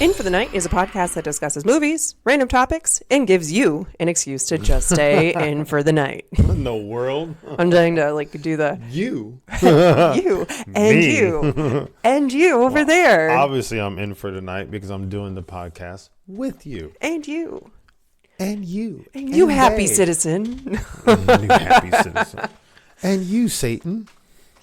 In for the Night is a podcast that discusses movies, random topics, and gives you an excuse to just stay in for the night. In the world? I'm trying to do the You. you and Me. you and you over there Obviously, I'm in for the night because I'm doing the podcast with you. and you And you. and you happy they. citizen. And you happy citizen. And you, Satan.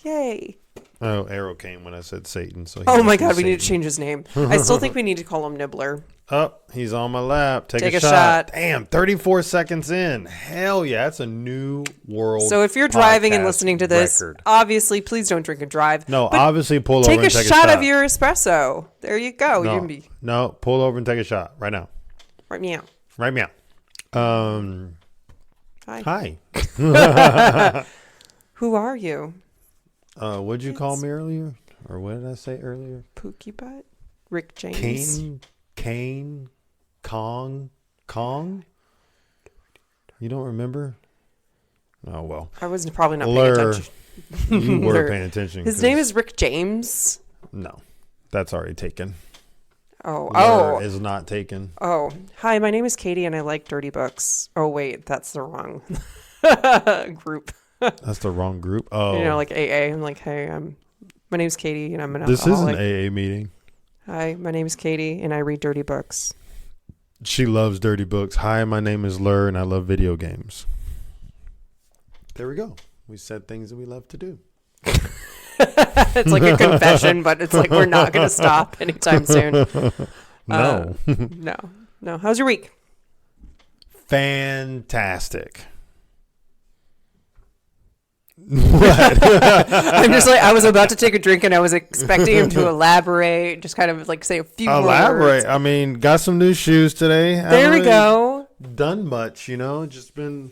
Yay! Oh, Arrow came when I said Satan. So. Oh my God, we need to change his name. I still think we need to call him Nibbler. Oh, he's on my lap. Take a shot. Damn, 34 seconds in. Hell yeah, that's a new world. So if you're driving and podcast listening to this, record. obviously, please don't drink and drive. No, But obviously pull over take and a take shot a shot of your espresso. There you go. You can be No, pull over and take a shot right now. right meow. Right now. Hi. Hi. Who are you? What'd you call me earlier? Or what did I say earlier? Pookie Butt? Rick James? Kane, Kong. You don't remember? Oh, well. I was probably not Lur. paying attention. You were Lur. paying attention. His name is Rick James. No, that's already taken. Oh. Is not taken. Oh. Hi, my name is Katie and I like dirty books. Oh, wait, that's the wrong group. That's the wrong group. Oh. You know, like AA. I'm like, hey, my name's Katie and I'm an This is an alcoholic. AA meeting. Hi, my name is Katie and I read dirty books. She loves dirty books. Hi, my name is Lur and I love video games. There we go. We said things that we love to do. It's like a confession, but it's like we're not going to stop anytime soon. No. No. How's your week? Fantastic. I'm just like, I was about to take a drink and I was expecting him to elaborate, just kind of like say a few words. I mean, got some new shoes today. There we go. Done much, just been.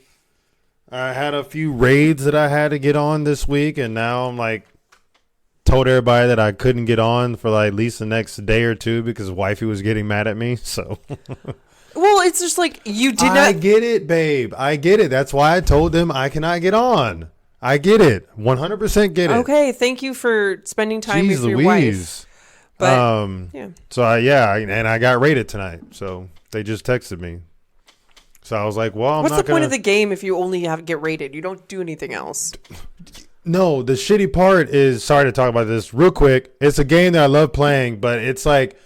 I had a few raids that I had to get on this week, and now I'm like, told everybody that I couldn't get on for like at least the next day or two because wifey was getting mad at me. So. Well, it's just like you did not. I get it, babe. I get it. That's why I told them I cannot get on. I get it. 100% get it. Okay, thank you for spending time Jeez with your Louise. wife. But yeah. So and I got rated tonight. So they just texted me. So I was like, well, I'm what's not the point of the game if you only get rated? You don't do anything else. No, the shitty part is, sorry to talk about this real quick. It's a game that I love playing, but it's like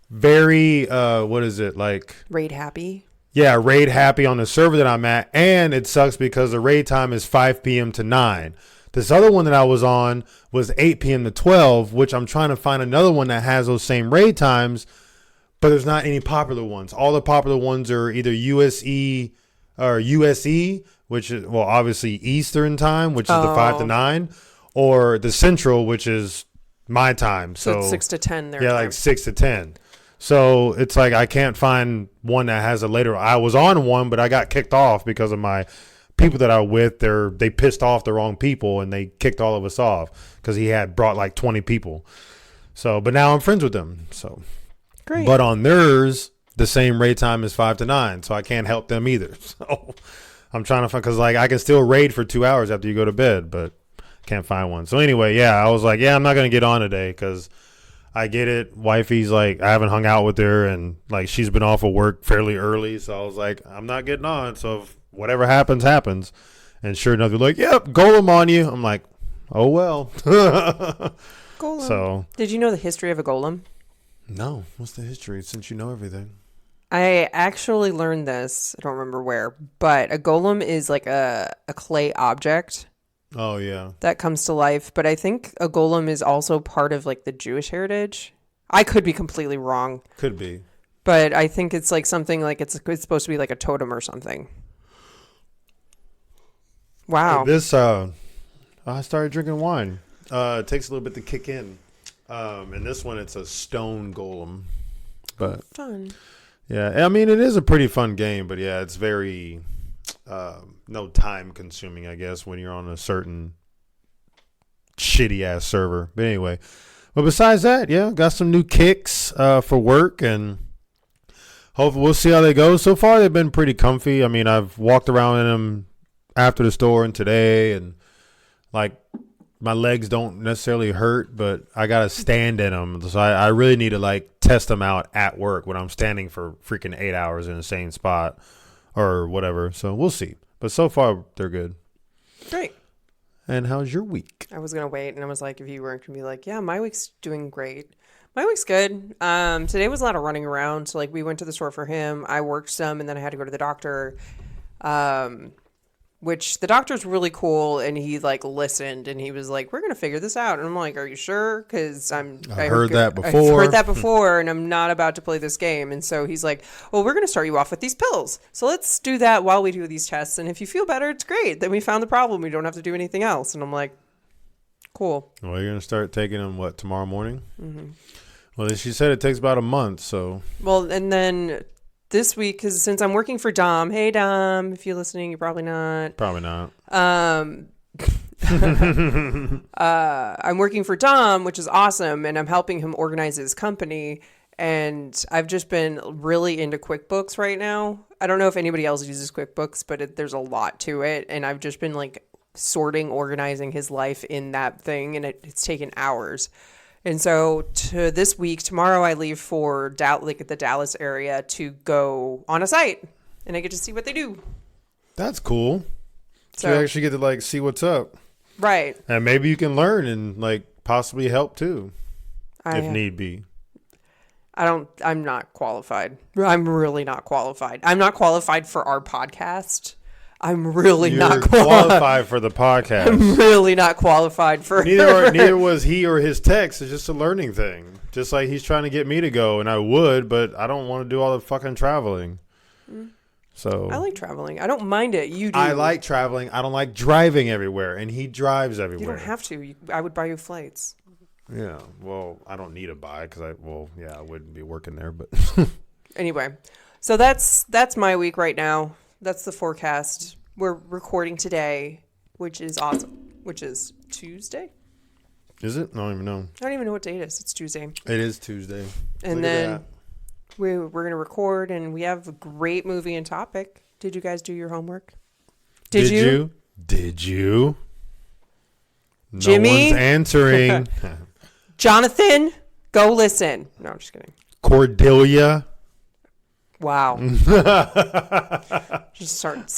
very, what is it? Like Raid happy. Yeah, raid happy on the server that I'm at, and it sucks because the raid time is 5 p.m. to 9. This other one that I was on was 8 p.m. to 12, which I'm trying to find another one that has those same raid times, but there's not any popular ones. All the popular ones are either USE or USE, which is, well, obviously Eastern time, which is the 5 to 9, or the Central, which is my time. So it's 6 to 10 there. Yeah, like 6 to 10. So it's like I can't find one that has a later. I was on one, but I got kicked off because of my people that I was with. They pissed off the wrong people and they kicked all of us off because he had brought like 20 people. So, but now I'm friends with them. So great. But on theirs, the same raid time is 5 to 9, so I can't help them either. So I'm trying to find, because like I can still raid for 2 hours after you go to bed, but can't find one. So anyway, yeah, I was like, yeah, I'm not gonna get on today because. I get it. Wifey's like, I haven't hung out with her and like she's been off of work fairly early. So I was like, I'm not getting on. So if whatever happens, happens. And sure enough, they're like, yep, golem on you. I'm like, oh, well. Golem. So. Did you know the history of a golem? No. What's the history since you know everything? I actually learned this. I don't remember where, but a golem is like a clay object. Oh, yeah. That comes to life. But I think a golem is also part of like the Jewish heritage. I could be completely wrong. Could be. But I think it's like something like it's supposed to be like a totem or something. Wow. I started drinking wine. It takes a little bit to kick in. And this one, it's a stone golem. But fun. Yeah, I mean, it is a pretty fun game. But yeah, it's very... no time consuming, I guess, when you're on a certain shitty ass server. But anyway, but besides that, yeah, got some new kicks for work, and hopefully we'll see how they go. So far, they've been pretty comfy. I mean, I've walked around in them after the store and today, and like my legs don't necessarily hurt, but I got to stand in them. So I really need to like test them out at work when I'm standing for freaking 8 hours in the same spot or whatever. So we'll see. But so far, they're good. Great. And how's your week? I was going to wait, and I was like, if you weren't going to be like, yeah, my week's doing great. My week's good. Today was a lot of running around. So, like, we went to the store for him. I worked some, and then I had to go to the doctor, which the doctor's really cool. And he, like, listened, and he was like, we're going to figure this out. And I'm like, are you sure? Because I heard that before. I've heard that before, and I'm not about to play this game. And so he's like, well, we're going to start you off with these pills. So let's do that while we do these tests. And if you feel better, it's great. Then we found the problem. We don't have to do anything else. And I'm like, cool. Well, you're going to start taking them, what, tomorrow morning? Mm-hmm. Well, she said it takes about a month, so. Well, and then this week, because since I'm working for Dom, hey, Dom, if you're listening, you're probably not. Probably not. I'm working for Dom, which is awesome, and I'm helping him organize his company. And I've just been really into QuickBooks right now. I don't know if anybody else uses QuickBooks, but there's a lot to it. And I've just been like sorting, organizing his life in that thing, and it's taken hours. And so this week, tomorrow I leave for the Dallas area to go on a site, and I get to see what they do. That's cool. So you actually get to like see what's up. Right. And maybe you can learn and like possibly help too, if need be. I'm not qualified. I'm really not qualified. I'm not qualified for our podcast. I'm really not qualified for the podcast. I'm really not qualified for neither was he or his text. It's just a learning thing. Just like he's trying to get me to go, and I would, but I don't want to do all the fucking traveling. So I like traveling. I don't mind it. You do. I like traveling. I don't like driving everywhere, and he drives everywhere. You don't have to. I would buy you flights. Yeah. Well, I don't need to buy because I wouldn't be working there, but anyway. So that's my week right now. That's the forecast. We're recording today, which is awesome, which is Tuesday. Is it? I don't even know. I don't even know what date it is. It's Tuesday. It is Tuesday. And then we're going to record, and we have a great movie and topic. Did you guys do your homework? Did you? Did you? Jimmy? No one's answering. Jonathan, go listen. No, I'm just kidding. Cordelia. Wow. Just start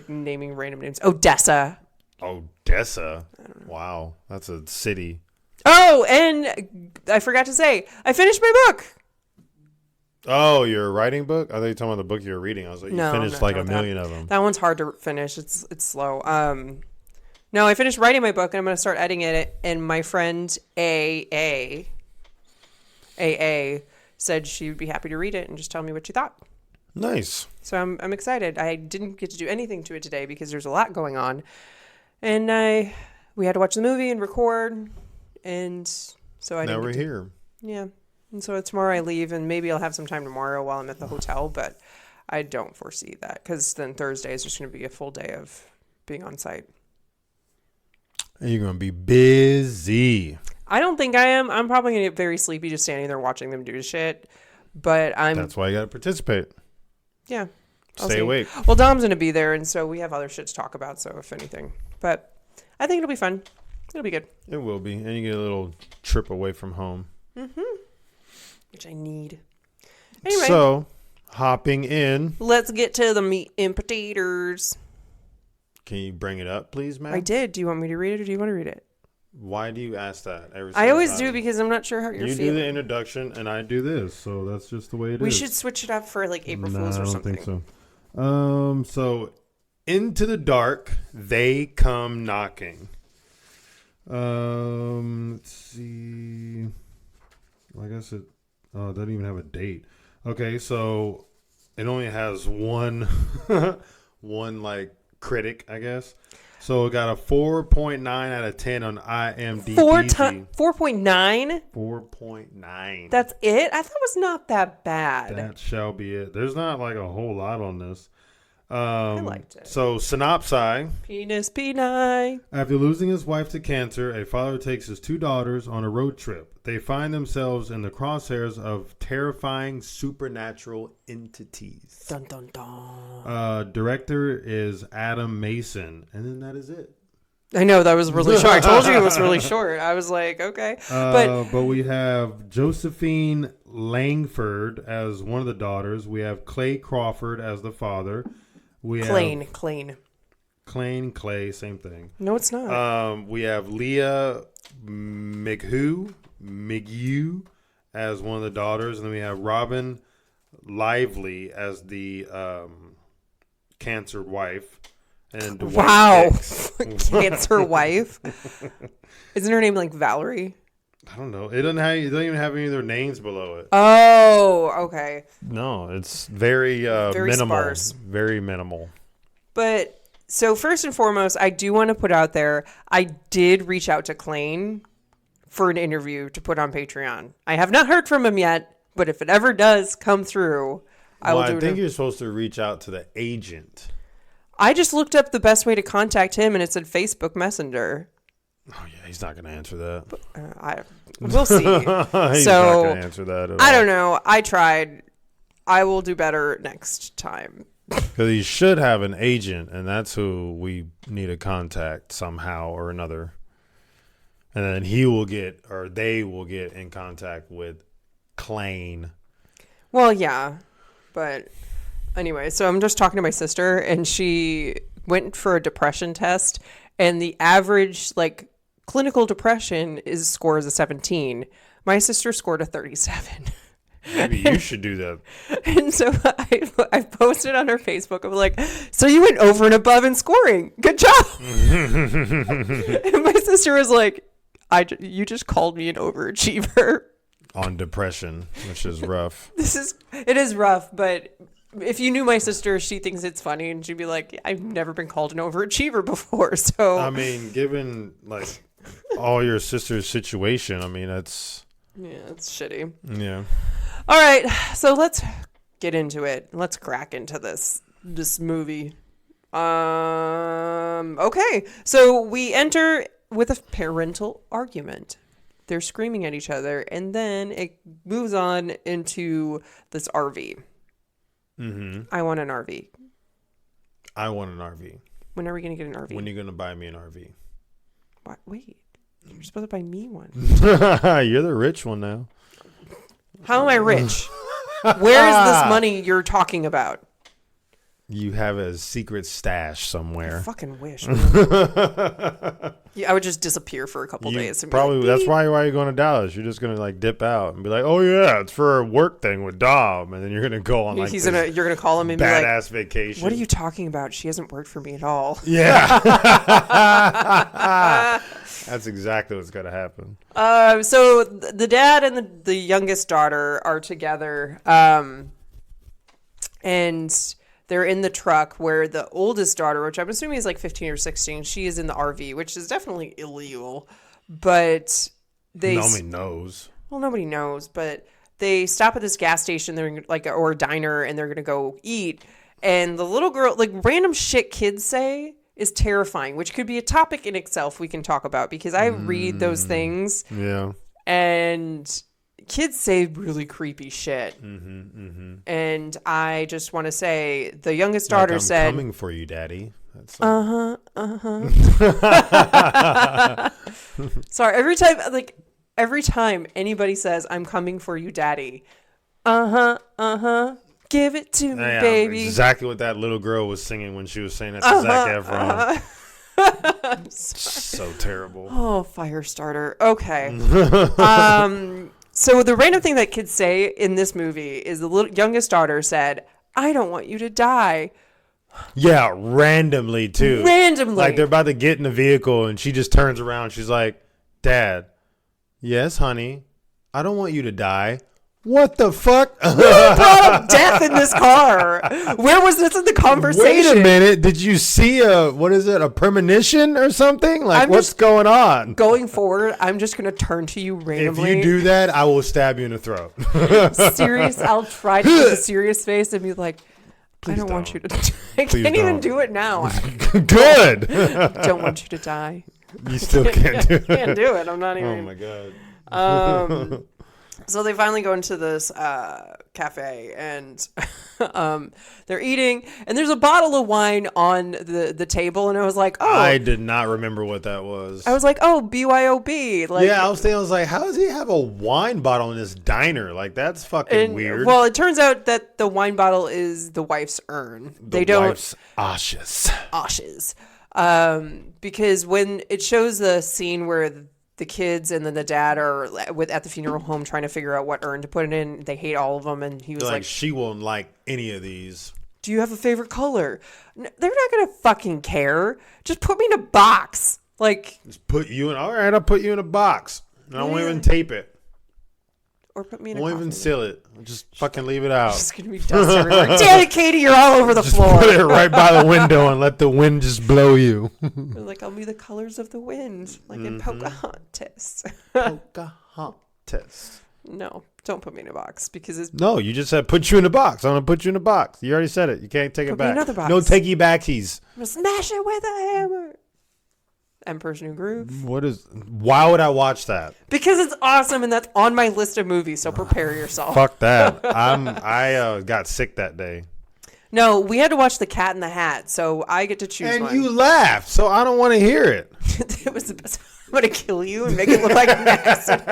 naming random names. Odessa. Odessa. Wow. That's a city. Oh, and I forgot to say, I finished my book. Oh, your writing book? I thought you were talking about the book you were reading. I was like, you finished like a million of them. That one's hard to finish. It's slow. No, I finished writing my book, and I'm going to start editing it. And my friend AA said she would be happy to read it and just tell me what she thought. Nice. So I'm excited. I didn't get to do anything to it today because there's a lot going on, and we had to watch the movie and record, and so now we're here. Yeah, and so tomorrow I leave, and maybe I'll have some time tomorrow while I'm at the hotel, but I don't foresee that because then Thursday is just going to be a full day of being on site. And you're going to be busy. I don't think I am. I'm probably going to get very sleepy just standing there watching them do shit. But That's why you got to participate. Yeah. Stay awake. Well, Dom's going to be there, and so we have other shit to talk about, so if anything. But I think it'll be fun. It'll be good. It will be. And you get a little trip away from home. Mm-hmm. Which I need. Anyway. So, hopping in. Let's get to the meat and potatoes. Can you bring it up, please, ma'am? I did. Do you want me to read it, or do you want to read it? Why do you ask that? I always do because I'm not sure how you're feeling. You do the introduction, and I do this, so that's just the way it is. We should switch it up for like April Fools or something. I don't think so. So, into the dark, they come knocking. Let's see. I guess it doesn't even have a date. Okay, so it only has one like critic, I guess. So it got a 4.9 out of 10 on IMDb. 4.9? 4.9. That's it? I thought it was not that bad. That shall be it. There's not like a whole lot on this. I liked it. So, synopsis. Penis P9. After losing his wife to cancer, a father takes his two daughters on a road trip. They find themselves in the crosshairs of terrifying supernatural entities. Dun, dun, dun. Director is Adam Mason. And then that is it. I know that was really short. I told you it was really short. I was like, okay. But we have Josephine Langford as one of the daughters. We have Clay Crawford as the father. We Clay. Clay, same thing. No, it's not. We have Leah McHugh as one of the daughters, and then we have Robin Lively as the cancer wife. And Dwight wow, cancer wife. Isn't her name like Valerie? I don't know. It doesn't even have any of their names below it. Oh, okay. No, it's very minimal. Sparse. Very minimal. But so first and foremost, I do want to put out there, I did reach out to Klain for an interview to put on Patreon. I have not heard from him yet, but if it ever does come through, I will do it. I think you're supposed to reach out to the agent. I just looked up the best way to contact him, and it said Facebook Messenger. Oh, yeah, he's not going to answer that. We'll see. He's not going to answer that at all. I don't know. I tried. I will do better next time. Because he should have an agent, and that's who we need to contact somehow or another. And then they will get in contact with Klain. Well, yeah, but anyway, so I'm just talking to my sister, and she went for a depression test, and the average clinical depression score is a 17. My sister scored a 37. Maybe you should do that. And so I posted on her Facebook. I'm like, so you went over and above in scoring. Good job. And my sister was like, you just called me an overachiever. On depression, which is rough. It is rough, but if you knew my sister, she thinks it's funny, and she'd be like, I've never been called an overachiever before. So I mean, given all your sister's situation, I mean, it's shitty. Yeah. All right, so let's get into it. Let's crack into this movie. Okay, so we enter with a parental argument. They're screaming at each other, and then it moves on into this RV. Mm-hmm. I want an RV. I want an RV. When are we going to get an RV? When are you going to buy me an RV? What? Wait, you're supposed to buy me one. You're the rich one now. How am I rich? Where is this money you're talking about? You have a secret stash somewhere. I fucking wish. Yeah, I would just disappear for a couple days. And probably that's why you're going to Dallas. You're just going to dip out and be like, "Oh yeah, it's for a work thing with Dom," and then you're going to go on you're going to call him and badass be like, vacation. What are you talking about? She hasn't worked for me at all. Yeah. That's exactly what's going to happen. So the dad and the youngest daughter are together, and they're in the truck where the oldest daughter, which I'm assuming is 15 or 16, she is in the RV, which is definitely illegal. But nobody knows. Well, nobody knows, but they stop at this gas station, or a diner, and they're gonna go eat. And the little girl, random shit kids say is terrifying, which could be a topic in itself we can talk about, because I read those things. Yeah. And kids say really creepy shit. Mm-hmm, mm-hmm. And I just want to say, the youngest daughter said, "I'm coming for you, Daddy." Uh-huh. Sorry, every time anybody says, "I'm coming for you, Daddy," give it to me, baby. Exactly what that little girl was singing when she was saying that to Zac Efron. So terrible. Oh, fire starter. Okay. So the random thing that kids say in this movie is the youngest daughter said, "I don't want you to die." Yeah, randomly too. Randomly. They're about to get in the vehicle and she just turns around. She's like, "Dad, yes, honey, I don't want you to die." What the fuck? Who brought up death in this car? Where was this in the conversation? Wait a minute. Did you see a premonition or something? What's going on? Going forward, I'm just going to turn to you randomly. If you do that, I will stab you in the throat. I'll try to put a serious face and be like, "Please I don't want you to die." I can't even do it now. Good. Don't want you to die. You still can't do it. I can't do it. I'm not even. Oh, my God. So they finally go into this cafe and they're eating, and there's a bottle of wine on the table, and I was like, oh. I did not remember what that was. I was like, oh, BYOB. Like, yeah, I was like, how does he have a wine bottle in this diner? Like, that's fucking weird. Well, it turns out that the wine bottle is the wife's urn. They don't. Wife's ashes. Ashes. Because when it shows the scene where the kids and then the dad are at the funeral home trying to figure out what urn to put it in, they hate all of them, and he was like, she won't like any of these. do you have a favorite color? They're not gonna fucking care. Just put me in a box. Like, just put you in. All right, I'll put you in a box. I won't even tape it. Or put me in a won't even seal it. Just fucking leave it out. It's gonna be dust everywhere. Damn it, Katie, you're all over the just floor. Put it right by the window and let the wind just blow you. Like, I'll be the colors of the wind, like in Pocahontas. Pocahontas. No, don't put me in a box because it's. No, you just said put you in a box. I'm gonna put you in a box. You already said it. You can't take it back. Another box. No takey backsies. I'm gonna smash it with a hammer. Emperor's New Groove. Why would I watch that? Because it's awesome and that's on my list of movies, so prepare yourself. Fuck that. I got sick that day. No, we had to watch The Cat in the Hat, so I get to choose and one. You laughed, so I don't want to hear it. It was the best. I'm going to kill you and make it look like an accident.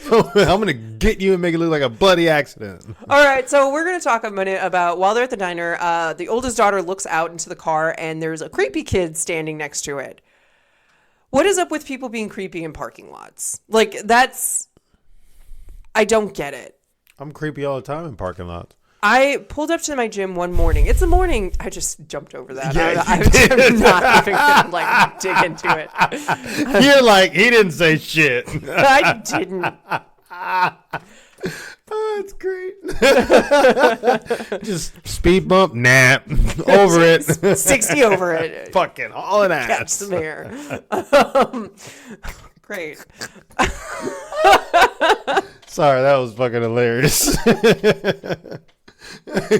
I'm going to get you and make it look like a bloody accident. All right, so we're going to talk a minute about while they're at the diner, the oldest daughter looks out into the car and there's a creepy kid standing next to it. What is up with people being creepy in parking lots? Like, I don't get it. I'm creepy all the time in parking lots. I pulled up to my gym one morning. It's a morning. I just jumped over that. Yeah, I'm not even going to dig into it. You're like, he didn't say shit. I didn't. Oh, it's great. Just speed bump, nap, over it. 60 over it. Fucking all in Catch ass. some air. Great. Sorry, that was fucking hilarious.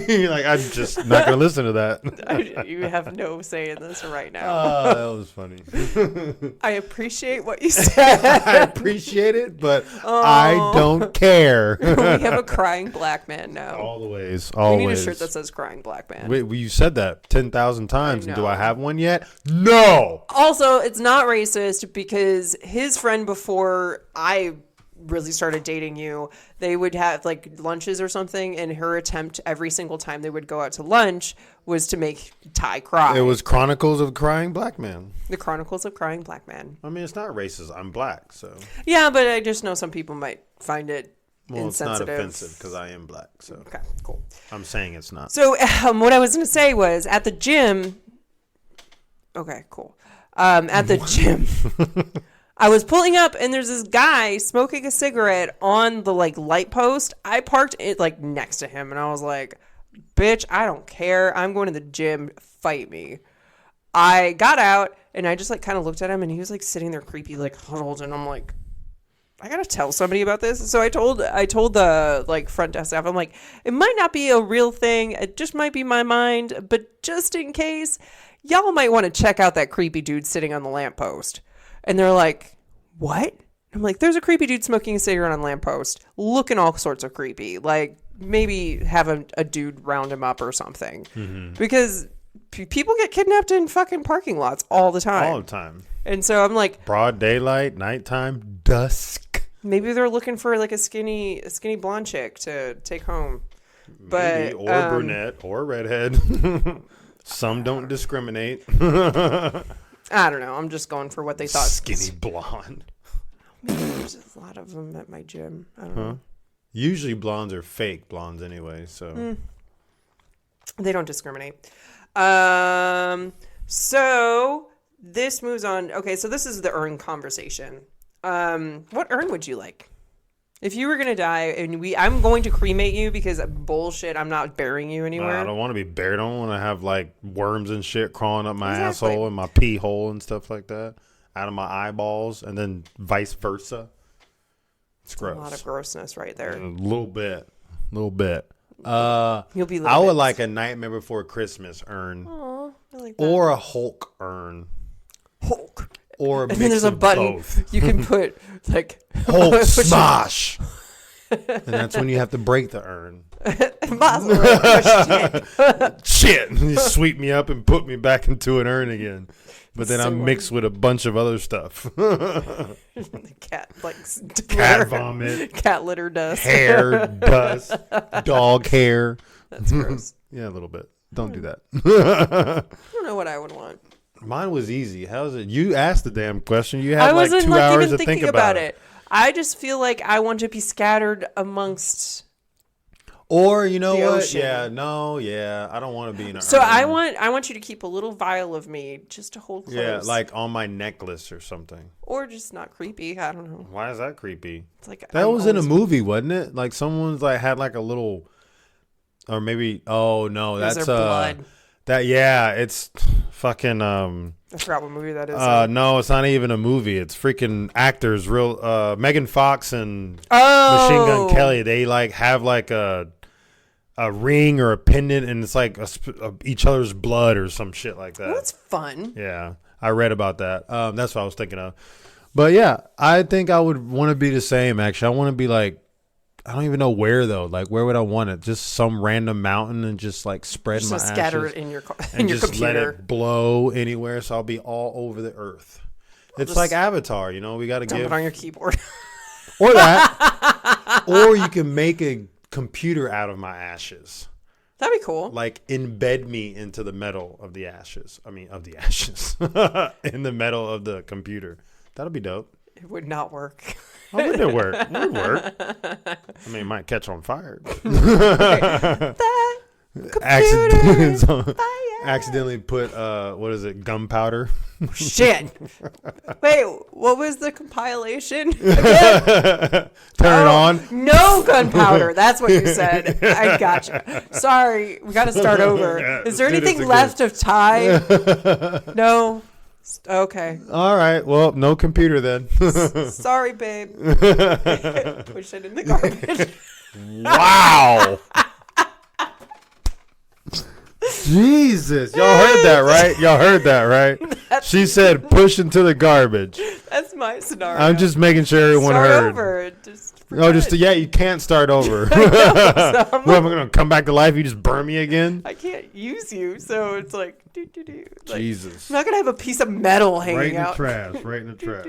You're like, I'm just not going to listen to that. You have no say in this right now. Oh, that was funny. I appreciate what you said. I appreciate it, but I don't care. We have a crying black man now. Always. We need a shirt that says crying black man. Wait, you said that 10,000 times. And do I have one yet? No. Also, it's not racist because his friend before I really started dating you, they would have like lunches or something, and her attempt every single time they would go out to lunch was to make Ty cry. It was Chronicles of Crying Black Man. The Chronicles of Crying Black Man. I mean, it's not racist. I'm black, so. Yeah, but I just know some people might find it insensitive. It's not offensive because I am black, so. Okay, cool. I'm saying it's not. So what I was going to say was at the gym. Okay, cool. At the gym. I was pulling up and there's this guy smoking a cigarette on the like light post. I parked it like next to him and I was like, bitch, I don't care. I'm going to the gym. Fight me. I got out and I just like kind of looked at him and he was like sitting there creepy, like huddled. And I'm like, I got to tell somebody about this. So I told the like front desk staff, I'm like, it might not be a real thing. It just might be my mind. But just in case, y'all might want to check out that creepy dude sitting on the lamppost. And they're like, what? I'm like, there's a creepy dude smoking a cigarette on a lamppost, looking all sorts of creepy. Like, maybe have a dude round him up or something. Mm-hmm. Because people get kidnapped in fucking parking lots all the time. All the time. And so I'm like, broad daylight, nighttime, dusk. Maybe they're looking for like a skinny blonde chick to take home. Maybe, But or brunette, or redhead. Some don't discriminate. I don't know. I'm just going for what they thought. Skinny blonde. Maybe there's a lot of them at my gym. I don't know. Usually blondes are fake blondes anyway, so. They don't discriminate. So this moves on. Okay, so this is the urn conversation. What urn would you like? If you were going to die and I'm going to cremate you because bullshit, I'm not burying you anywhere. I don't want to be buried. I don't want to have like worms and shit crawling up my Exactly. asshole and my pee hole and stuff like that out of my eyeballs and then vice versa. It's gross. A lot of grossness right there. A little bit. You'll be little I would bits. like a Nightmare Before Christmas urn. Aw, I like that. Or a Hulk urn. Hulk. or And then there's a button both. you can put like Hulk smash. And that's when you have to break the urn. Shit. You sweep me up and put me back into an urn again. But then I'm mixed with a bunch of other stuff. Cat cat vomit, cat litter dust, hair dust, dog hair. That's gross. Yeah, a little bit. Don't do that. I don't know what I would want. Mine was easy. How's it? You asked the damn question. You had I like wasn't 2 like hours even to thinking think about it. I just feel like I want to be scattered amongst. Or you know the what? ocean. Yeah. I don't want to be in an So urn. I want you to keep a little vial of me just to hold close. Yeah, like on my necklace or something. Or just not creepy. I don't know. Why is that creepy? It's like That was in a movie, wasn't it? Like someone's like had like a little, or maybe. Oh no, that's blood. It's fucking. I forgot what movie that is. No, it's not even a movie. It's freaking actors. Real. Megan Fox and Oh, Machine Gun Kelly. They like have like a ring or a pendant, and it's like each other's blood or some shit like that. Well, that's fun. Yeah, I read about that. That's what I was thinking of. But yeah, I think I would want to be the same. Actually, I want to be like, I don't even know where though. Like, where would I want it? Just some random mountain and just like spread Just my scatter ashes it in your and your just computer. let it blow anywhere, so I'll be all over the earth. It's just like Avatar, you know. We got to Dump give it on your keyboard. or that, or you can make a computer out of my ashes. That'd be cool. Like embed me into the metal of the ashes. I mean, of the ashes in the metal of the computer. That'll be dope. It would not work. How would it work? It would work. I mean, it might catch on fire. Accidentally put what is it? Gunpowder. Shit. Wait, what was the compilation? Turn it on. No gunpowder. That's what you said. I gotcha. Sorry, we got to start over. Yeah, Is there let's do this anything left of Ty? No. Okay. All right. Well, no computer then. Sorry, babe. Push it in the garbage. Wow. Jesus. Y'all heard that, right? Y'all heard that, right? She said push into the garbage. That's my scenario. I'm just making sure everyone start heard. over. You can't start over. I know, so I'm What, am I going to come back to life? You just burn me again? I can't use you, so it's like, like Jesus. I'm not gonna have a piece of metal hanging Right in the out. trash. Right in the trash.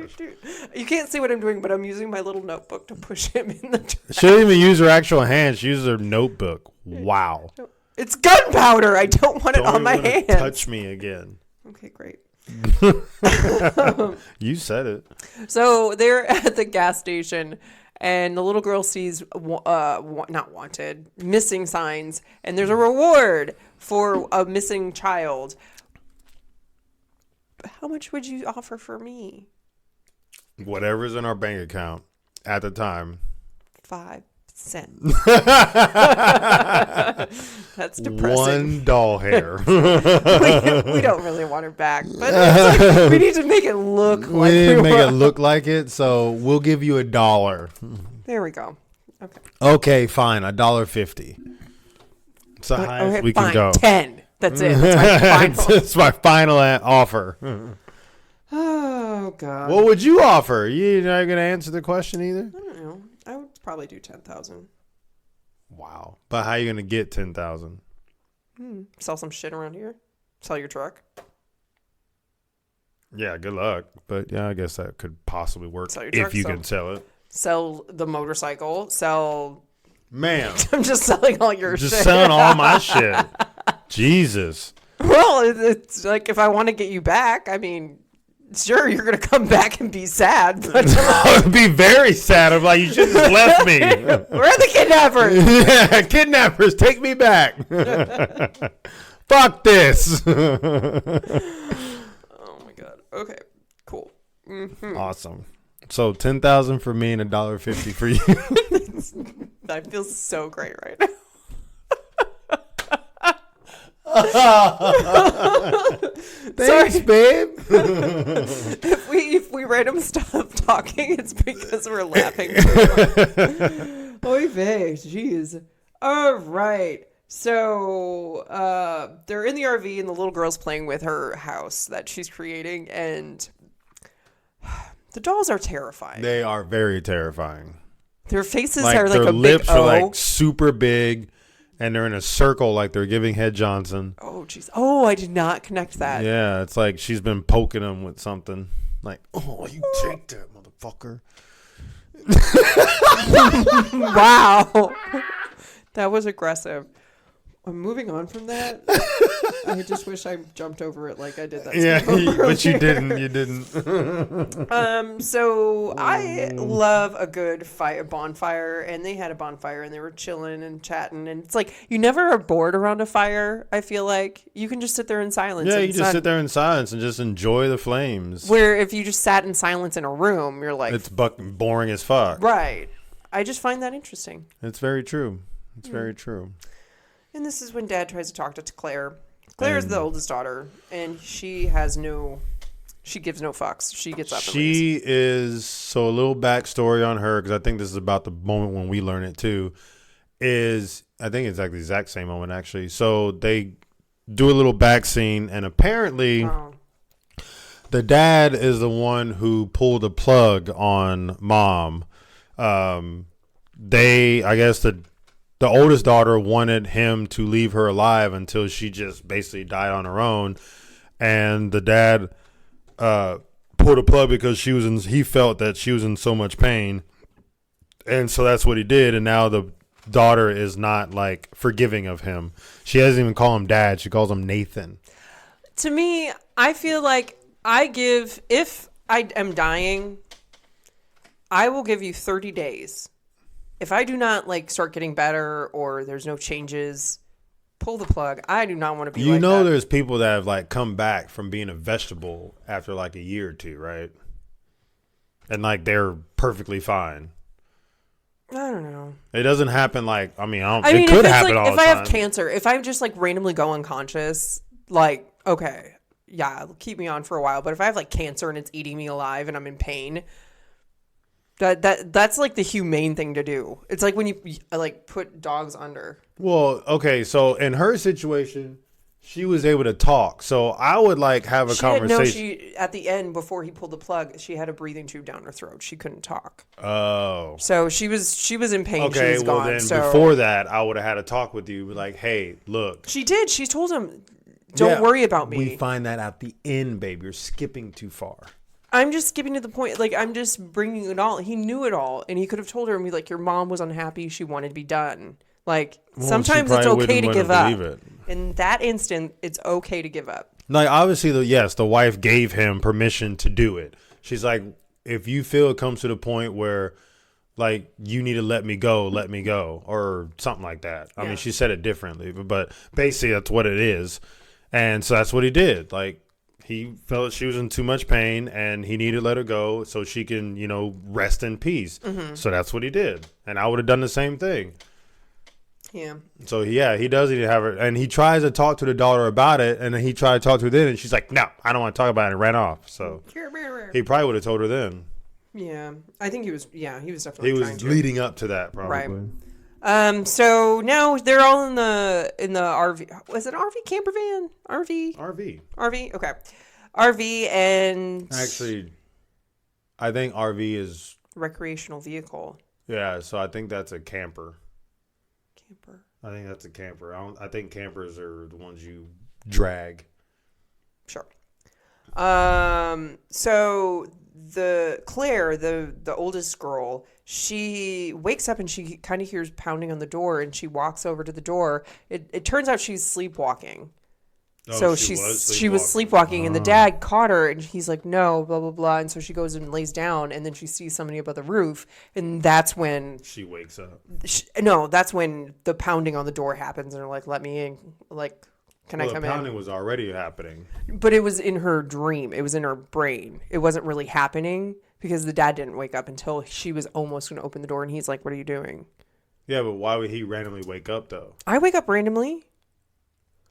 You can't see what I'm doing, but I'm using my little notebook to push him in the trash. She didn't even use her actual hand. She uses her notebook. Wow. It's gunpowder. I don't want it Don't on my even hands. touch me again. Okay, great. You said it. So they're at the gas station, and the little girl sees not wanted, missing signs, and there's a reward for a missing child. How much would you offer for me? Whatever's in our bank account at the time. 5 cents. That's depressing. One doll hair. we don't really want her back, but it's like, we need to make it look like We didn't make want. it look like it, so we'll give you $1. There we go. Okay. Okay, fine. $1.50. It's the highest Okay, we fine. can go. 10. That's it. That's my final. It's my final offer. Oh God. What would you offer? You're not going to answer the question either? I don't know. I would probably do 10,000. Wow. But how are you going to get 10,000? Sell some shit around here. Sell your truck. Yeah, good luck. But yeah, I guess that could possibly work Sell your if truck, you sell- can sell it. Sell the motorcycle. Sell. Ma'am, I'm just selling all your just shit. selling all my shit. Jesus. Well, it's like if I want to get you back, I mean, sure, you're going to come back and be sad, but I would be very sad. I'm like, you should have just left me. where are the kidnappers? Yeah, kidnappers, take me back. Fuck this. Oh my God. Okay, cool. Awesome. So 10,000 for me and $1.50 for you. I feel so great right now. Thanks, babe. If we random stop talking, it's because we're laughing. Oy vey, jeez. All right. So they're in the RV, and the little girl's playing with her house that she's creating, and The dolls are terrifying. They are very terrifying. Their faces Like, are like their a lips big O. are like super big, and they're in a circle like they're giving Head Johnson. Oh, jeez. Oh, I did not connect that. Yeah, it's like she's been poking him with something. Like, oh, you take that, motherfucker. Wow. That was aggressive. I'm moving on from that. I just wish I jumped over it like I did that. Yeah, but you didn't. You didn't. So I love a good a bonfire, and they had a bonfire, and they were chilling and chatting, and it's like you never are bored around a fire. I feel like you can just sit there in silence. Yeah, and you it's just not- sit there in silence and just enjoy the flames. Where if you just sat in silence in a room, you're like, It's boring as fuck. right. I just find that interesting. It's very true. It's very true. And this is when Dad tries to talk to Claire. Claire is the oldest daughter, and she gives no fucks. She gets up and leaves. She is, so a little backstory on her, because I think this is about the moment when we learn it too, is, I think it's like the exact same moment actually. So they do a little back scene, and apparently the dad is the one who pulled the plug on Mom. I guess the oldest daughter wanted him to leave her alive until she just basically died on her own. And the dad pulled a plug because he felt that she was in so much pain. And so that's what he did. And now the daughter is not like forgiving of him. She doesn't even call him Dad. She calls him Nathan. To me, I feel like if I am dying, I will give you 30 days. If I do not like start getting better or there's no changes, pull the plug. I do not want to be like that. There's people that have like come back from being a vegetable after like a year or two, right? And like they're perfectly fine. I don't know. It doesn't happen like, it If could it's happen like, all if the I time. have cancer, if I just like randomly go unconscious, like, okay, yeah, keep me on for a while. But if I have like cancer and it's eating me alive and I'm in pain, that's like the humane thing to do. It's like when you like put dogs under. Well, okay, so in her situation, she was able to talk. So I would like have a conversation. At the end before he pulled the plug, she had a breathing tube down her throat. She couldn't talk. Oh. So she was in pain. Okay, she was well gone. then So before that, I would have had a talk with you. Be like, hey, look. she did. She told him, "Don't worry about me." We find that at the end, babe. You're skipping too far. I'm just skipping to the point. Like, I'm just bringing it all. He knew it all, and he could have told her and be like, "Your mom was unhappy. She wanted to be done." Like, sometimes it's okay to give up. In that instant, it's okay to give up. Like, obviously, the wife gave him permission to do it. She's like, if you feel it comes to the point where, like, you need to let me go, or something like that. I mean, she said it differently, but basically that's what it is. And so that's what he did. Like, he felt she was in too much pain and he needed to let her go so she can, rest in peace. Mm-hmm. So that's what he did. And I would have done the same thing. Yeah. So, he does need to have her. And he tries to talk to the daughter about it. And then he tried to talk to her then. And she's like, no, I don't want to talk about it. And ran off. So he probably would have told her then. Yeah. I think he was definitely He trying was to. leading up to that, probably. Right. So now they're all in the RV. Was it RV camper van? RV. Okay. RV and actually, I think RV is recreational vehicle. Yeah, so I think that's a camper. Camper. I think that's a camper. I think campers are the ones you drag. Sure. So Claire, the oldest girl, she wakes up and she kind of hears pounding on the door, and she walks over to the door. It turns out she's sleepwalking. So she was sleepwalking, and the dad caught her, and he's like, no, blah, blah, blah. And so she goes and lays down, and then she sees somebody above the roof, and that's when she wakes up. That's when the pounding on the door happens, and they're like, let me in. Like, can I come in? The pounding was already happening. But it was in her dream. It was in her brain. It wasn't really happening because the dad didn't wake up until she was almost going to open the door, and he's like, what are you doing? Yeah, but why would he randomly wake up, though? I wake up randomly.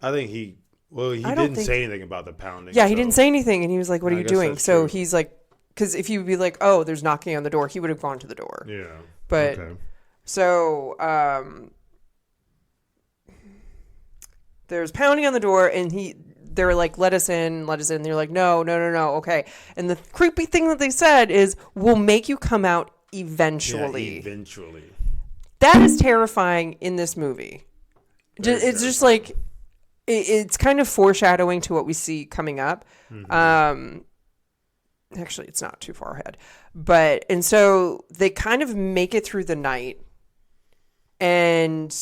I think he didn't say anything about the pounding. Yeah, he didn't say anything, and he was like, what are you doing? So true. he's like, because if he would be like, oh, there's knocking on the door, he would have gone to the door. Yeah. But, okay. So, there's pounding on the door, and they're like, let us in. They're like, no, okay. And the creepy thing that they said is, we'll make you come out eventually. Yeah, eventually. That is terrifying in this movie. It's just like, it's kind of foreshadowing to what we see coming up. Mm-hmm. Actually, it's not too far ahead. And so they kind of make it through the night. And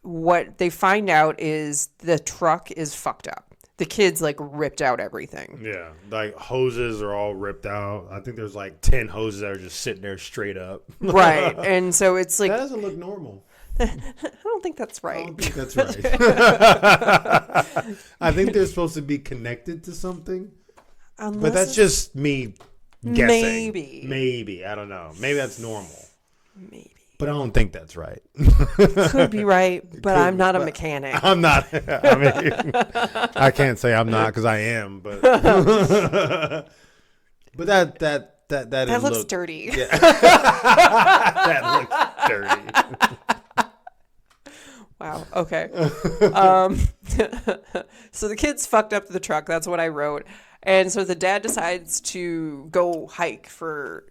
what they find out is the truck is fucked up. The kids like ripped out everything. Yeah, like hoses are all ripped out. I think there's like 10 hoses that are just sitting there straight up. Right. And so it's like, that doesn't look normal. I don't think that's right. I don't think that's right. I think they're supposed to be connected to something. But that's just me guessing. Maybe. I don't know. Maybe that's normal. Maybe. But I don't think that's right. Could be right, but I'm not a mechanic. I'm not. I mean, I can't say I'm not because I am. But but that looks dirty. Yeah. That looks dirty. Wow. Okay. So the kids fucked up the truck. That's what I wrote. And so the dad decides to go hike for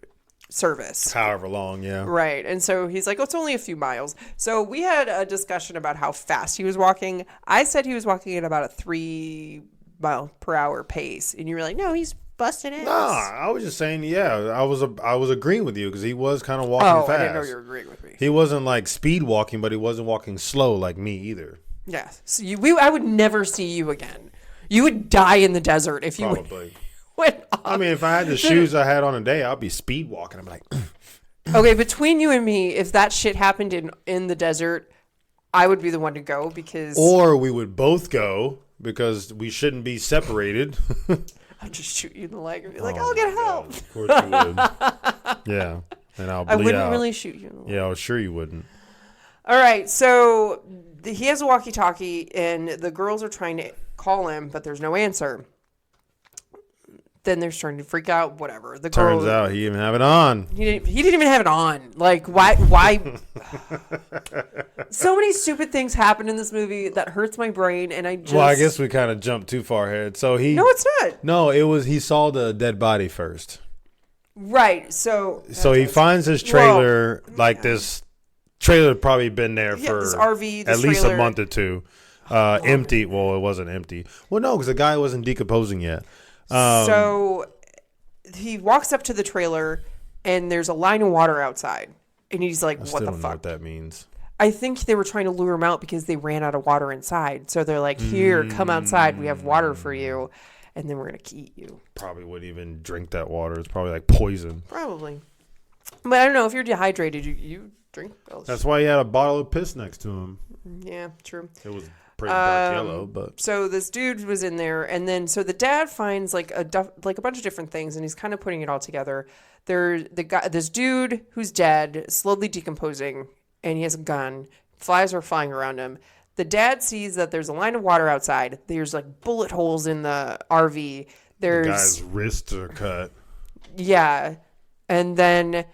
service. However long, yeah. Right. And so he's like, oh, it's only a few miles. So we had a discussion about how fast he was walking. I said he was walking at about a 3 mile per hour pace. And you were like, no, he's busting it. Nah, I was just saying, yeah, I was agreeing with you because he was kind of walking fast. I didn't know you were agreeing with me. He wasn't like speed walking, but he wasn't walking slow like me either. Yeah. So I would never see you again. You would die in the desert if you probably went off. I mean, if I had the shoes I had on today, I'd be speed walking. I'm like, okay, between you and me, if that shit happened in the desert, I would be the one to go because... Or we would both go because we shouldn't be separated. I'll just shoot you in the leg and be like, I'll get help. Of course you would. Yeah. And I'll bleed out. I wouldn't really shoot you in the leg. Yeah, I was sure you wouldn't. All right, so he has a walkie-talkie, and the girls are trying to call him, but there's no answer. Then they're starting to freak out, whatever. The Turns out he didn't even have it on. He didn't even have it on. Like, why? So many stupid things happen in this movie that hurts my brain, and I just... Well, I guess we kind of jumped too far ahead. So he... No, it's not. No, it was... He saw the dead body first. Right, so... So he finds his trailer, this trailer had probably been there for this RV, this at least trailer. A month or two. Empty. Well, it wasn't empty. Well, no, because the guy wasn't decomposing yet. So he walks up to the trailer, and there's a line of water outside. And he's like, what the fuck? I don't know what that means. I think they were trying to lure him out because they ran out of water inside. So they're like, here, come outside. We have water for you. And then we're going to eat you. Probably wouldn't even drink that water. It's probably like poison. Probably. But I don't know. If you're dehydrated, you drink. That's why he had a bottle of piss next to him. Yeah, true. It was pretty dark yellow, but... So this dude was in there, and then so the dad finds like a bunch of different things, and he's kind of putting it all together. This dude who's dead, slowly decomposing, and he has a gun. Flies are flying around him. The dad sees that there's a line of water outside. There's like bullet holes in the RV. The guy's wrists are cut. Yeah, and then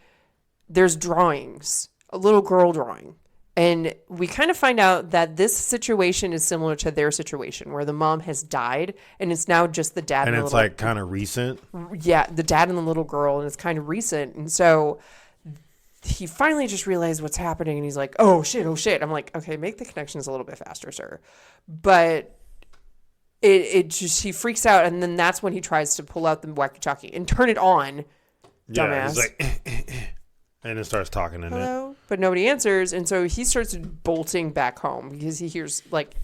there's drawings, a little girl drawing. And we kind of find out that this situation is similar to their situation where the mom has died and it's now just the dad. And it's like kind of recent. Yeah, the dad and the little girl, and it's kind of recent. And so he finally just realized what's happening, and he's like, oh shit. I'm like, okay, make the connections a little bit faster, sir. But it just, he freaks out, and then that's when he tries to pull out the walkie-talkie and turn it on. Yeah, dumbass. he's like, and it starts talking in Hello? it. But nobody answers, and so he starts bolting back home because he hears, like,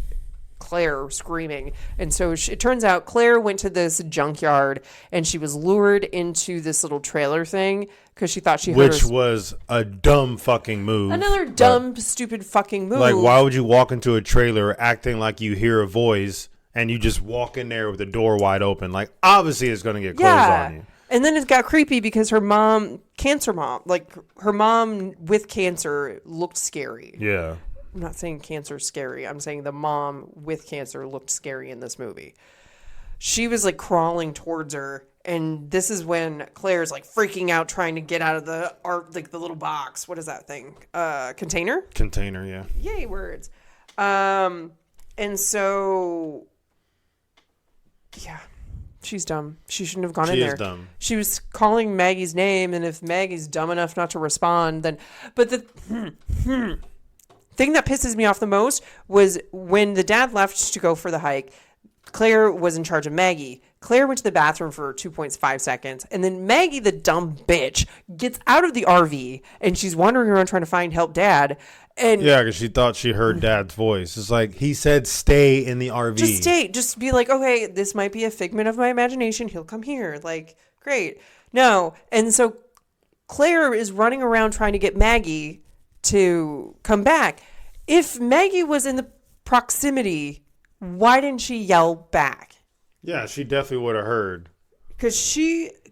Claire screaming. And so it turns out Claire went to this junkyard, and she was lured into this little trailer thing because she thought she heard Which was a dumb fucking move. Another dumb, stupid fucking move. Like, why would you walk into a trailer acting like you hear a voice and you just walk in there with the door wide open? Like, obviously it's going to get closed on you. And then it got creepy because her mom, cancer mom, like her mom with cancer looked scary. Yeah. I'm not saying cancer's scary. I'm saying the mom with cancer looked scary in this movie. She was like crawling towards her. And this is when Claire's like freaking out, trying to get out of the like the little box. What is that thing? Container? Container, yeah. Yay, words. And so Yeah. She's dumb. She shouldn't have gone in She there. is dumb. She was calling Maggie's name, and if Maggie's dumb enough not to respond, then... But the thing that pisses me off the most was when the dad left to go for the hike, Claire was in charge of Maggie. Claire went to the bathroom for 2.5 seconds, and then Maggie, the dumb bitch, gets out of the RV, and she's wandering around trying to help Dad. And Yeah, because she thought she heard Dad's voice. It's like, he said stay in the RV. just stay. Just be like, okay, this might be a figment of my imagination. He'll come here. Like, great. No. And so Claire is running around trying to get Maggie to come back. If Maggie was in the proximity, why didn't she yell back? Yeah, she definitely would have heard. Because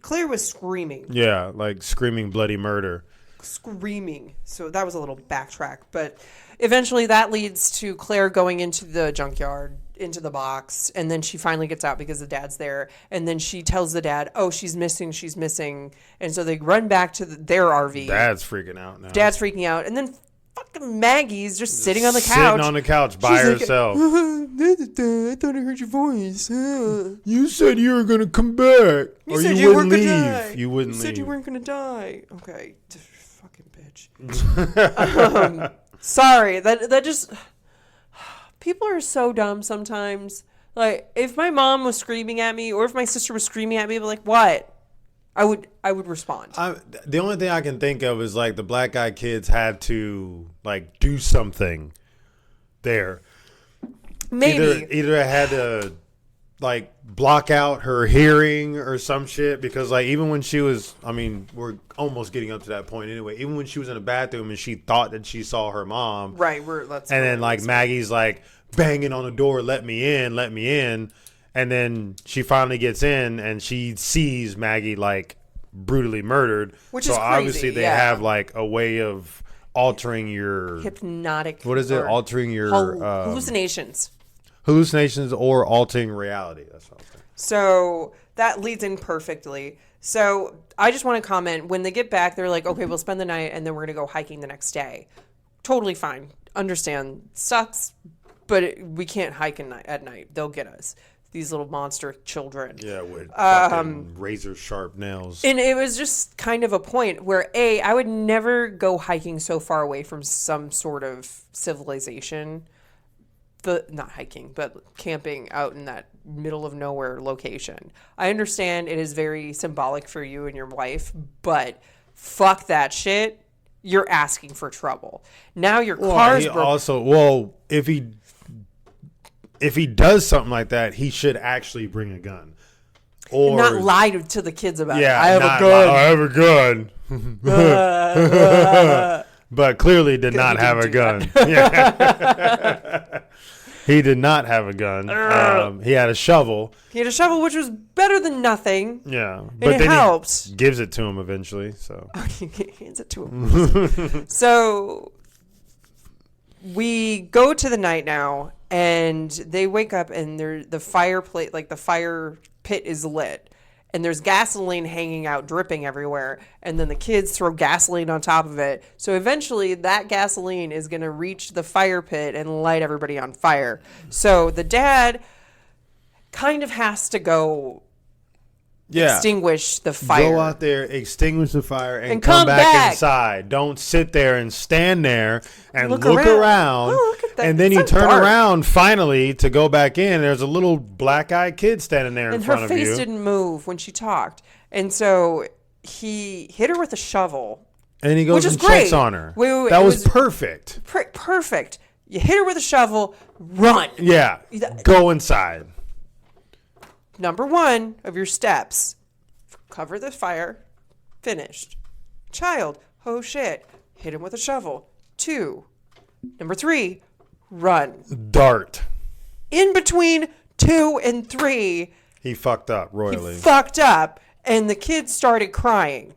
Claire was screaming. Yeah, like screaming bloody murder. Screaming. So that was a little backtrack. But eventually that leads to Claire going into the junkyard, into the box. And then she finally gets out because the dad's there. And then she tells the dad, oh, she's missing. And so they run back to their RV. Dad's freaking out now. Dad's freaking out. And then fucking Maggie's just sitting on the couch. Sitting on the couch by herself. I thought I heard your voice. You said you were going to come back. You said you weren't wouldn't gonna leave. die. You wouldn't You leave. said you weren't going to die. Okay. Fucking bitch. Sorry. That just... People are so dumb sometimes. Like, if my mom was screaming at me or if my sister was screaming at me, I'd be like, what? I would respond. The only thing I can think of is like the black eyed kids had to like do something there. Maybe. Either I had to like block out her hearing or some shit, because like even when she was, I mean, we're almost getting up to that point anyway. Even when she was in the bathroom and she thought that she saw her mom. Right. Then like Maggie's like banging on the door, let me in. And then she finally gets in and she sees Maggie like brutally murdered. Which is crazy, obviously they have like a way of altering your hypnotic. What is it? Altering your hallucinations. Hallucinations or altering reality. That's what I'm saying. So that leads in perfectly. So I just want to comment, when they get back, they're like, okay, we'll spend the night and then we're going to go hiking the next day. Totally fine. Understand. Sucks, but we can't hike at night. They'll get us. These little monster children. Yeah, with fucking razor sharp nails. And it was just kind of a point where, I would never go hiking so far away from some sort of civilization. Not hiking, but camping out in that middle of nowhere location. I understand it is very symbolic for you and your wife, but fuck that shit. You're asking for trouble. Now your car's broken. Also, if he does something like that, he should actually bring a gun. Or not lie to the kids about it. Yeah, I have a gun. But clearly did not have a gun. Yeah. He did not have a gun. He had a shovel. He had a shovel, which was better than nothing. Yeah. But it helped. He gives it to him eventually. So he hands it to him. So we go to the night now, and they wake up, and the fireplace, like the fire pit, is lit. And there's gasoline hanging out, dripping everywhere. And then the kids throw gasoline on top of it. So eventually that gasoline is going to reach the fire pit and light everybody on fire. So the dad kind of has to go extinguish the fire. Go out there, extinguish the fire, and come back inside. Don't sit there and stand there and look around. Oh, look at that. And then It's you so turn dark. around finally to go back in. There's a little black-eyed kid standing there in front of you. And her face didn't move when she talked. And so he hit her with a shovel. And he goes and checks on her. Wait, that was perfect. Perfect. You hit her with a shovel, run. Yeah. Go inside. Number 1 of your steps, cover the fire, finished. Child, oh shit, hit him with a shovel. 2. Number 3, run. Dart. In between 2 and 3, he fucked up royally. And the kid started crying,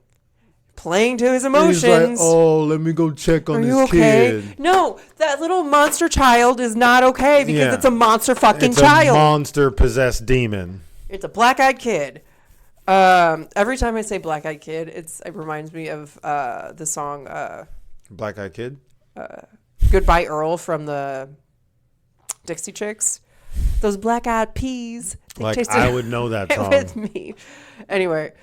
playing to his emotions. He's like, oh, let me go check on this kid. No, that little monster child is not okay because it's a monster fucking child. It's a monster-possessed demon. It's a black-eyed kid. Every time I say black-eyed kid, it reminds me of the song Black-eyed kid? Goodbye Earl from the Dixie Chicks. those black eyed peas. Like, I would know that song. With me. Anyway,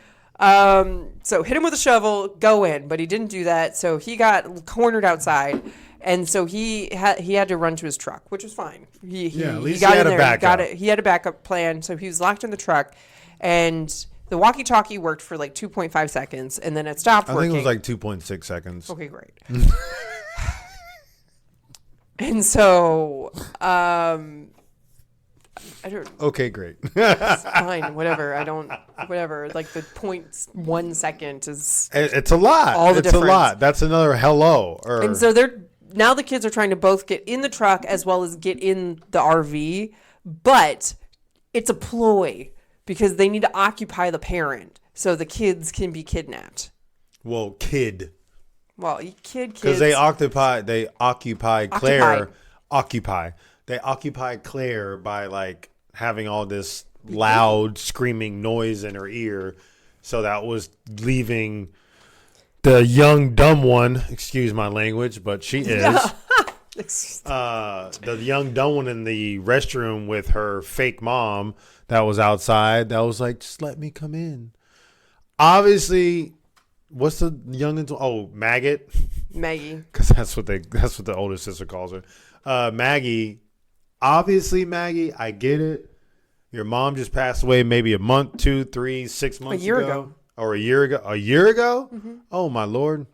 so hit him with a shovel, go in, but he didn't do that. So he got cornered outside. And so he had to run to his truck, which was fine. At He least got he had in a there. backup. He had a backup plan. So he was locked in the truck, and the walkie-talkie worked for like 2.5 seconds, and then it stopped working. I think it was like 2.6 seconds. Okay, great. And so, I don't. Okay, great. It's fine, whatever. Whatever. Like the 0.1 second is. It's a lot. All the it's difference. a lot. That's another hello. And so now the kids are trying to both get in the truck as well as get in the RV, but it's a ploy because they need to occupy the parent so the kids can be kidnapped. Well, kid. Well, kids. Because they occupy Claire. They occupy Claire by like having all this loud screaming noise in her ear. So that was leaving the young dumb one, excuse my language, but she is. The young dumb one in the restroom with her fake mom that was outside. That was like, just let me come in. Obviously, what's the young? Oh, Maggot. Maggie. Because that's what the older sister calls her. Maggie. Obviously, Maggie, I get it. Your mom just passed away maybe a month, 2, 3, 6 months ago. A year ago. Or a year ago. A year ago? Mm-hmm. Oh, my Lord.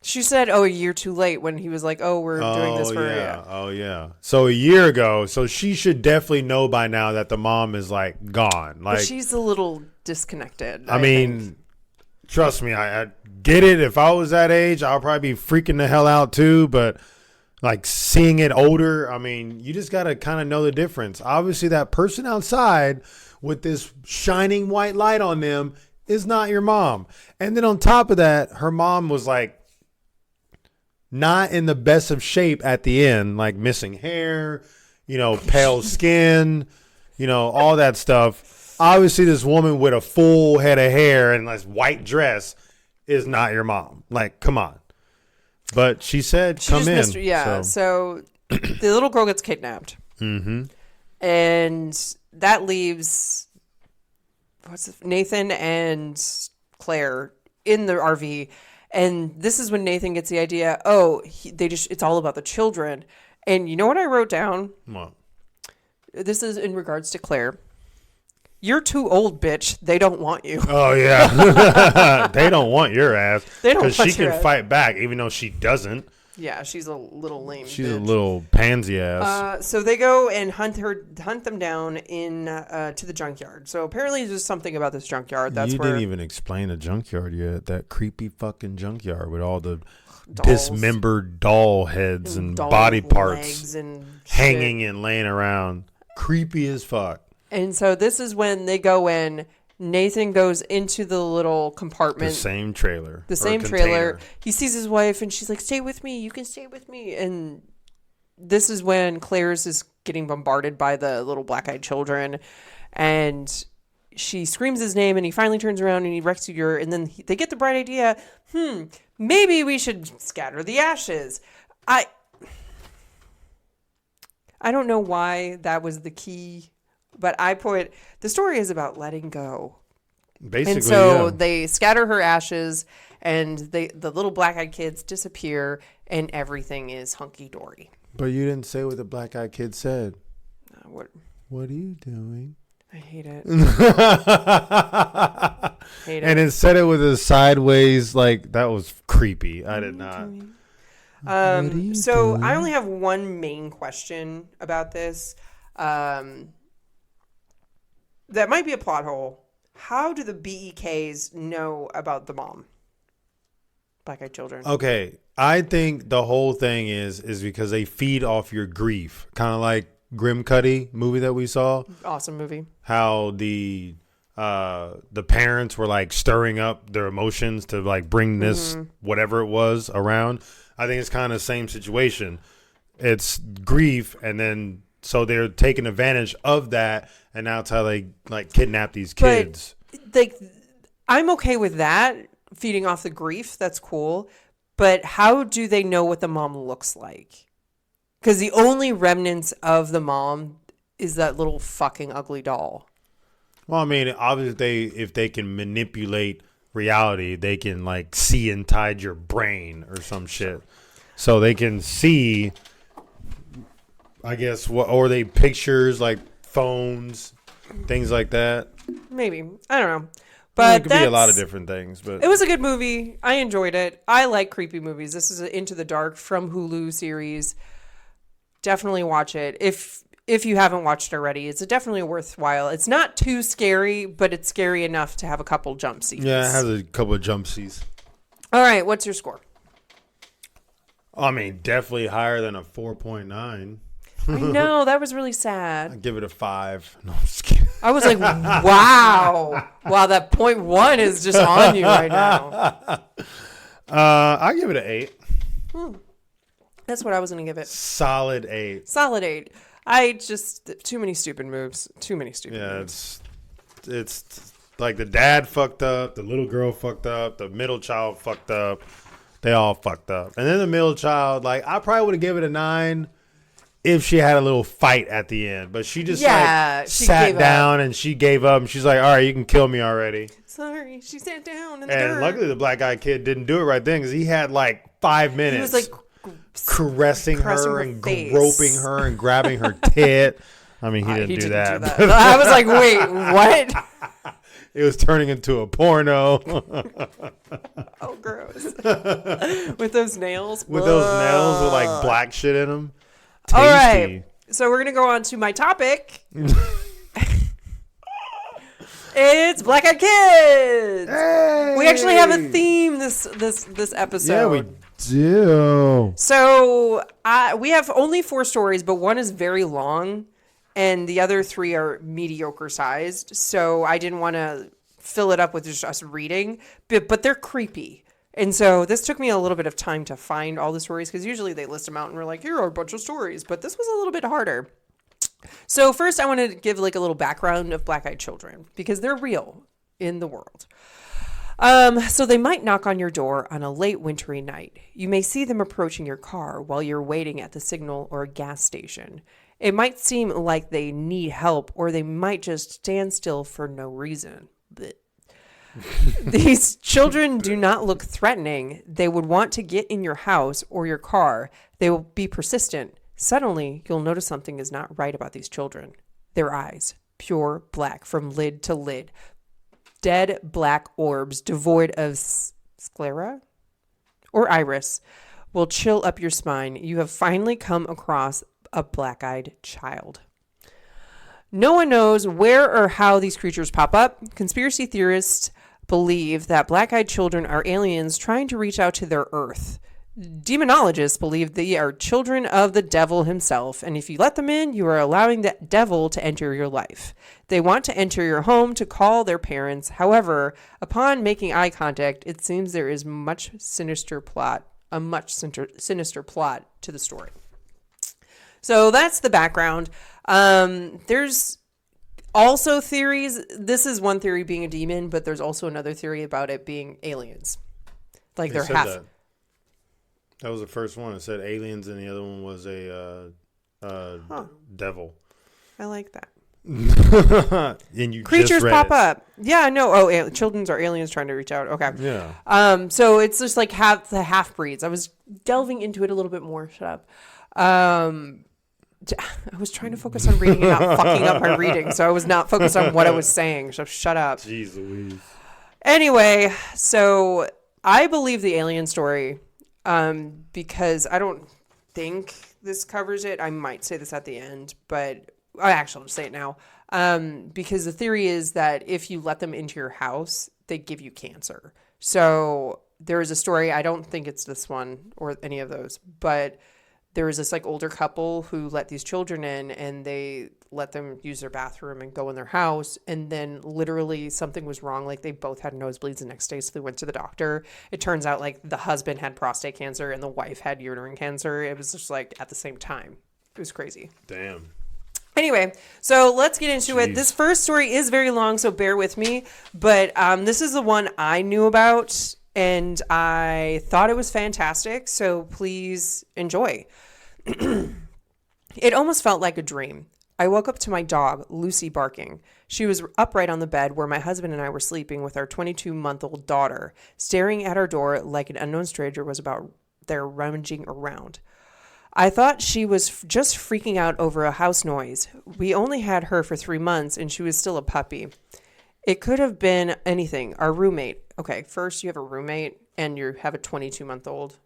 She said, a year too late when he was like, we're doing this for yeah. Oh, yeah. So a year ago. So she should definitely know by now that the mom is like gone. Like, but she's a little disconnected. I mean, trust me, I get it. If I was that age, I'll probably be freaking the hell out too. But like seeing it older, I mean, you just got to kind of know the difference. Obviously, that person outside with this shining white light on them is not your mom. And then on top of that, her mom was like not in the best of shape at the end, like missing hair, pale skin, all that stuff. Obviously, this woman with a full head of hair and this white dress is not your mom. Like, come on. But she said, she come just in. Missed her. Yeah. So the little girl gets kidnapped. Mm-hmm. And that leaves Nathan and Claire in the RV. And this is when Nathan gets the idea, it's all about the children. And you know what I wrote down? What? This is in regards to Claire. You're too old, bitch. They don't want you. Oh, yeah. They don't want your ass. They don't want because she your can ass. Fight back, even though she doesn't. Yeah, she's a little lame. She's bitch. a little pansy ass. So they go and hunt them down in to the junkyard. So apparently there's something about this junkyard. That's you where didn't even explain the junkyard yet. That creepy fucking junkyard with all the dolls, dismembered doll heads and doll body parts legs and hanging and laying around. Creepy as fuck. And so this is when they go in. Nathan goes into the little compartment. The same trailer. The same trailer. He sees his wife and she's like, stay with me. You can stay with me. And this is when Claire's is getting bombarded by the little black-eyed children. And she screams his name and he finally turns around and he rescues her. And then they get the bright idea, maybe we should scatter the ashes. I don't know why that was the key. But I put, the story is about letting go. Basically, and so yeah. They scatter her ashes, and the little black-eyed kids disappear, and everything is hunky-dory. But you didn't say what the black-eyed kid said. What are you doing? I hate it. And it said it with a sideways, like, that was creepy. I did not. So I only have one main question about this. That might be a plot hole. How do the BEKs know about the mom? Black-eyed children. Okay, I think the whole thing is because they feed off your grief. Kind of like Grim Cuddy movie that we saw. Awesome movie. How the parents were like stirring up their emotions to like bring this whatever it was around. I think it's kind of the same situation. It's grief, and then so they're taking advantage of that, and now it's how they like kidnap these kids. But, I'm okay with that, feeding off the grief. That's cool. But how do they know what the mom looks like? Because the only remnants of the mom is that little fucking ugly doll. Well, I mean, obviously, if they can manipulate reality, they can like see inside your brain or some shit. So they can see, I guess, or they pictures like phones, things like that. Maybe. I don't know. But it could be a lot of different things. But it was a good movie. I enjoyed it. I like creepy movies. This is an Into the Dark from Hulu series. Definitely watch it. If you haven't watched it already, it's definitely worthwhile. It's not too scary, but it's scary enough to have a couple jump scenes. Yeah, it has a couple of jump scenes. All right, what's your score? I mean, definitely higher than a 4.9. I know, that was really sad. I'd give it a 5. No, I'm just kidding. I was like, wow. Wow, that 0.1 is just on you right now. I give it an 8. That's what I was going to give it. Solid 8. Solid 8. I just, too many stupid moves. Too many stupid moves. Yeah, it's like the dad fucked up, the little girl fucked up, the middle child fucked up. They all fucked up. And then the middle child, like, I probably would have given it a 9 if she had a little fight at the end. But she just she sat down and she gave up. And she's like, all right, you can kill me already. Sorry. She sat down in the dirt. And luckily the black guy kid didn't do it right then because he had like 5 minutes. He was like caressing her and groping her and grabbing her tit. I mean, he didn't do that. I was like, wait, what? It was turning into a porno. Oh, gross. With those nails? With those nails with like black shit in them. Tasty. All right. So we're going to go on to my topic. It's Black Eyed Kids. Hey! We actually have a theme this episode. Yeah, we do. So we have only 4 stories, but one is very long. And the other 3 are mediocre sized. So I didn't want to fill it up with just us reading. But they're creepy. And so this took me a little bit of time to find all the stories. Because usually they list them out and we're like, here are a bunch of stories. But this was a little bit harder. So first I want to give like a little background of black-eyed children. Because they're real in the world. So they might knock on your door on a late wintry night. You may see them approaching your car while you're waiting at the signal or a gas station. It might seem like they need help, or they might just stand still for no reason. These children do not look threatening. They would want to get in your house or your car. They will be persistent. Suddenly, you'll notice something is not right about these children. Their eyes, pure black from lid to lid. Dead black orbs devoid of sclera or iris will chill up your spine. You have finally come across a black-eyed child. No one knows where or how these creatures pop up. Conspiracy theorists believe that black-eyed children are aliens trying to reach out to their Earth. Demonologists believe they are children of the devil himself, and if you let them in, you are allowing the devil to enter your life. They want to enter your home to call their parents. However, upon making eye contact, it seems there is a much sinister plot to the story. So that's the background. There's also theories. This is one theory being a demon, but there's also another theory about it being aliens. Like they're half. That was the first one. It said aliens, and the other one was a devil. I like that. And you creatures just read pop it. up. Yeah, I know. Oh, children's are aliens trying to reach out. Okay. Yeah. So it's just like the half breeds. I was delving into it a little bit more. Shut up. I was trying to focus on reading and not fucking up my reading, so I was not focused on what I was saying. So shut up. Jeez Louise. Anyway, so I believe the alien story because I don't think this covers it. I might say this at the end, but actually, I'll just say it now. Because the theory is that if you let them into your house, they give you cancer. So there is a story. I don't think it's this one or any of those, but there was this like older couple who let these children in and they let them use their bathroom and go in their house. And then literally something was wrong. Like they both had nosebleeds the next day. So they went to the doctor. It turns out like the husband had prostate cancer and the wife had uterine cancer. It was just like at the same time. It was crazy. Damn. Anyway, so let's get into it. This first story is very long, so bear with me. But this is the one I knew about, and I thought it was fantastic, so please enjoy. It almost felt like a dream. I woke up to my dog, Lucy, barking. She was upright on the bed where my husband and I were sleeping with our 22-month-old daughter, staring at our door like an unknown stranger was about there rummaging around. I thought she was just freaking out over a house noise. We only had her for 3 months, and she was still a puppy. It could have been anything. Our roommate. Okay, first you have a roommate, and you have a 22-month-old.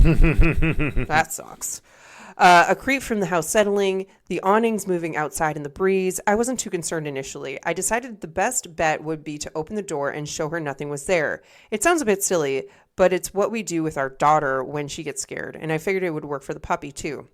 That sucks. A creep from the house settling, the awnings moving outside in the breeze. I wasn't too concerned initially. I decided the best bet would be to open the door and show her nothing was there. It sounds a bit silly, but it's what we do with our daughter when she gets scared, and I figured it would work for the puppy too.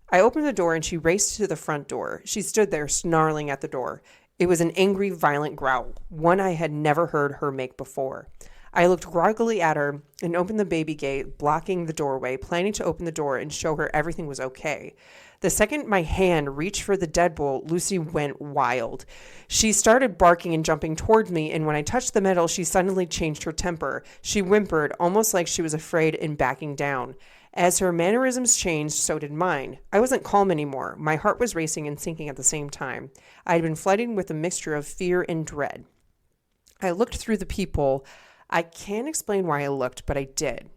I opened the door and she raced to the front door. She stood there snarling at the door. It was an angry, violent growl, one I had never heard her make before. I looked groggily at her and opened the baby gate, blocking the doorway, planning to open the door and show her everything was okay. The second my hand reached for the deadbolt, Lucy went wild. She started barking and jumping toward me, and when I touched the metal, she suddenly changed her temper. She whimpered, almost like she was afraid and backing down. As her mannerisms changed, so did mine. I wasn't calm anymore. My heart was racing and sinking at the same time. I had been flooded with a mixture of fear and dread. I looked through the peephole. I can't explain why I looked, but I did.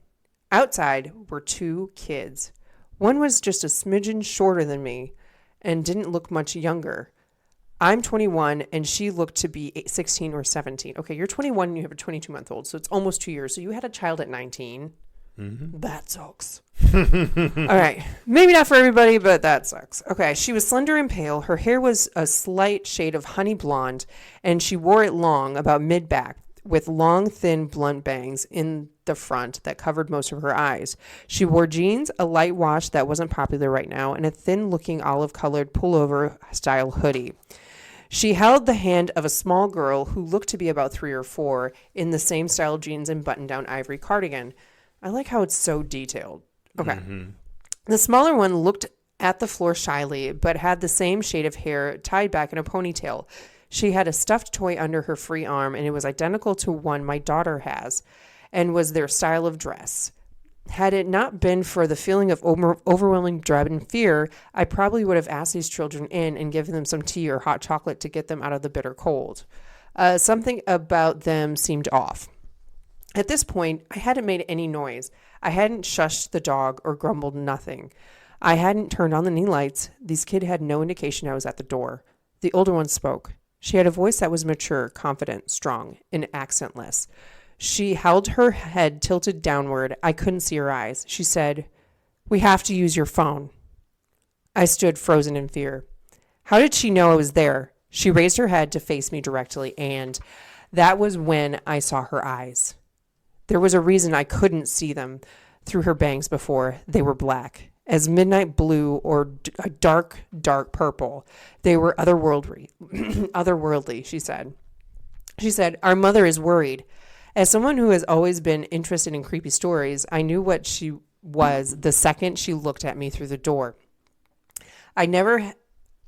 Outside were 2 kids. One was just a smidgen shorter than me and didn't look much younger. I'm 21 and she looked to be 16 or 17. Okay, you're 21 and you have a 22-month-old, so it's almost 2 years. So you had a child at 19. Mm-hmm. That sucks. All right. Maybe not for everybody, but that sucks. Okay. She was slender and pale. Her hair was a slight shade of honey blonde, and she wore it long, about mid-back, with long, thin, blunt bangs in the front that covered most of her eyes. She wore jeans, a light wash that wasn't popular right now, and a thin-looking olive-colored pullover-style hoodie. She held the hand of a small girl who looked to be about 3 or 4 in the same style jeans and button-down ivory cardigan. I like how it's so detailed. Okay. Mm-hmm. The smaller one looked at the floor shyly, but had the same shade of hair tied back in a ponytail. She had a stuffed toy under her free arm, and it was identical to one my daughter has, and was their style of dress. Had it not been for the feeling of overwhelming dread and fear, I probably would have asked these children in and given them some tea or hot chocolate to get them out of the bitter cold. Something about them seemed off. At this point, I hadn't made any noise. I hadn't shushed the dog or grumbled nothing. I hadn't turned on any lights. These kids had no indication I was at the door. The older one spoke. She had a voice that was mature, confident, strong, and accentless. She held her head tilted downward. I couldn't see her eyes. She said, "We have to use your phone." I stood frozen in fear. How did she know I was there? She raised her head to face me directly, and that was when I saw her eyes. There was a reason I couldn't see them through her bangs before. They were black, as midnight blue or a dark, dark purple. They were otherworldly, she said. She said, "Our mother is worried." As someone who has always been interested in creepy stories, I knew what she was the second she looked at me through the door. I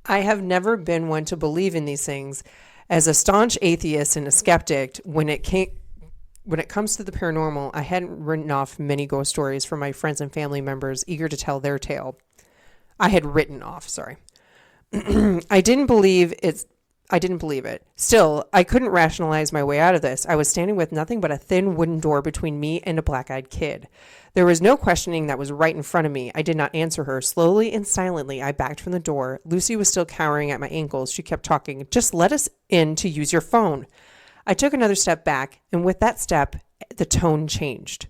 have never been one to believe in these things. As a staunch atheist and a skeptic, when it comes to the paranormal, I hadn't written off many ghost stories from my friends and family members eager to tell their tale. I didn't believe it. Still, I couldn't rationalize my way out of this. I was standing with nothing but a thin wooden door between me and a black-eyed kid. There was no questioning that was right in front of me. I did not answer her. Slowly and silently, I backed from the door. Lucy was still cowering at my ankles. She kept talking. "Just let us in to use your phone." I took another step back, and with that step, the tone changed.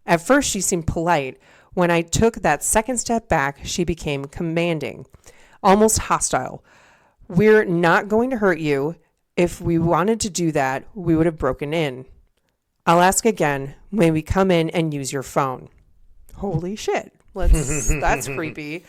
At first, she seemed polite. When I took that second step back, she became commanding, almost hostile. "We're not going to hurt you. If we wanted to do that, we would have broken in. I'll ask again, may we come in and use your phone?" Holy shit. That's creepy.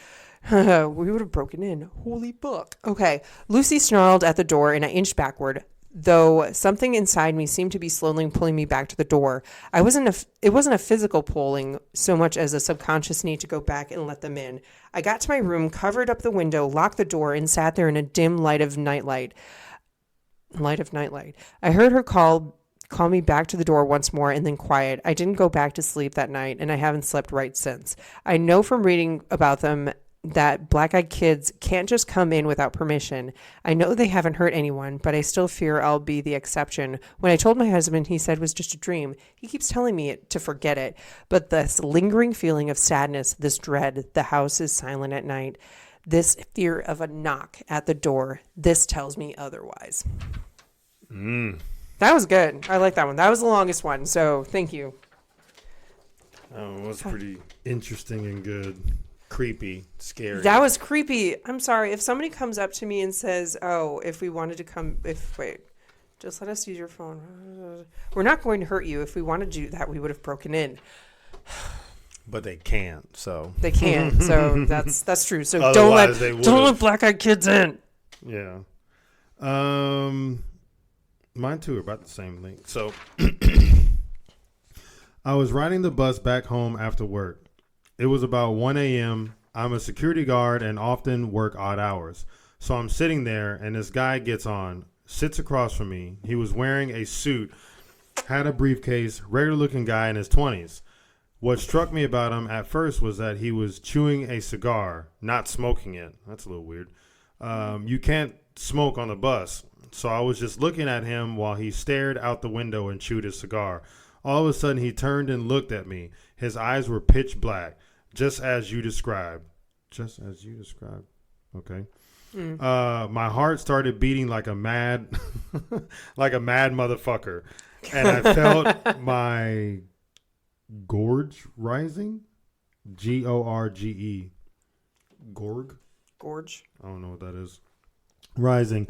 We would have broken in. Holy book. Okay. Lucy snarled at the door, and I inched backward, though something inside me seemed to be slowly pulling me back to the door. It wasn't a physical pulling so much as a subconscious need to go back and let them in. I got to my room, covered up the window, locked the door, and sat there in a dim light of nightlight. I heard her call me back to the door once more, and then quiet. I didn't go back to sleep that night, and I haven't slept right since. I know from reading about them that black-eyed kids can't just come in without permission. I know they haven't hurt anyone, but I still fear I'll be the exception. When I told my husband, he said it was just a dream. He keeps telling me to forget it. But this lingering feeling of sadness, this dread, the house is silent at night, this fear of a knock at the door, this tells me otherwise. That was good. I like that one. That was the longest one, so thank you. Oh, it was pretty interesting and good. Creepy, scary. That was creepy. I'm sorry. If somebody comes up to me and says, if we wanted to come, just let us use your phone. We're not going to hurt you. If we wanted to do that, we would have broken in. But they can't, so. They can't, so that's true. So Otherwise, don't let black-eyed kids in. Yeah. Mine too are about the same length. So I was riding the bus back home after work. It was about 1 a.m. I'm a security guard and often work odd hours. So I'm sitting there and this guy gets on, sits across from me. He was wearing a suit, had a briefcase, regular looking guy in his 20s. What struck me about him at first was that he was chewing a cigar, not smoking it. That's a little weird. You can't smoke on the bus. So I was just looking at him while he stared out the window and chewed his cigar. All of a sudden, he turned and looked at me. His eyes were pitch black. Just as you described. Okay. My heart started beating like a mad, like a mad motherfucker. And I felt my gorge rising. Gorge. Gorge? I don't know what that is. Rising.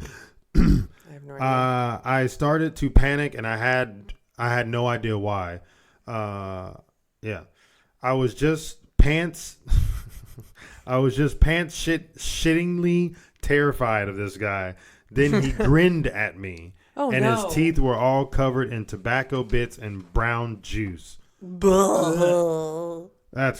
I have no idea. I started to panic and I had no idea why. Yeah. I was just shittingly terrified of this guy. Then he grinned at me. His teeth were all covered in tobacco bits and brown juice. That's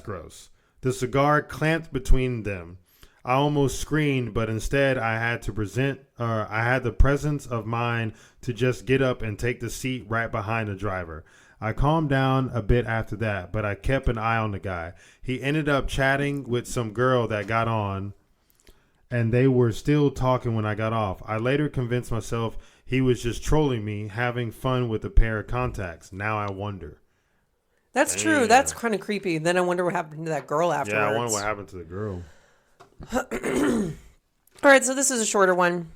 gross. The cigar clamped between them. I almost screamed, but instead I had the presence of mind to just get up and take the seat right behind the driver. I calmed down a bit after that, but I kept an eye on the guy. He ended up chatting with some girl that got on, and they were still talking when I got off. I later convinced myself he was just trolling me, having fun with a pair of contacts. Now I wonder. That's true. That's kind of creepy. Then I wonder what happened to that girl afterwards. Yeah, I wonder what happened to the girl. All right, so this is a shorter one.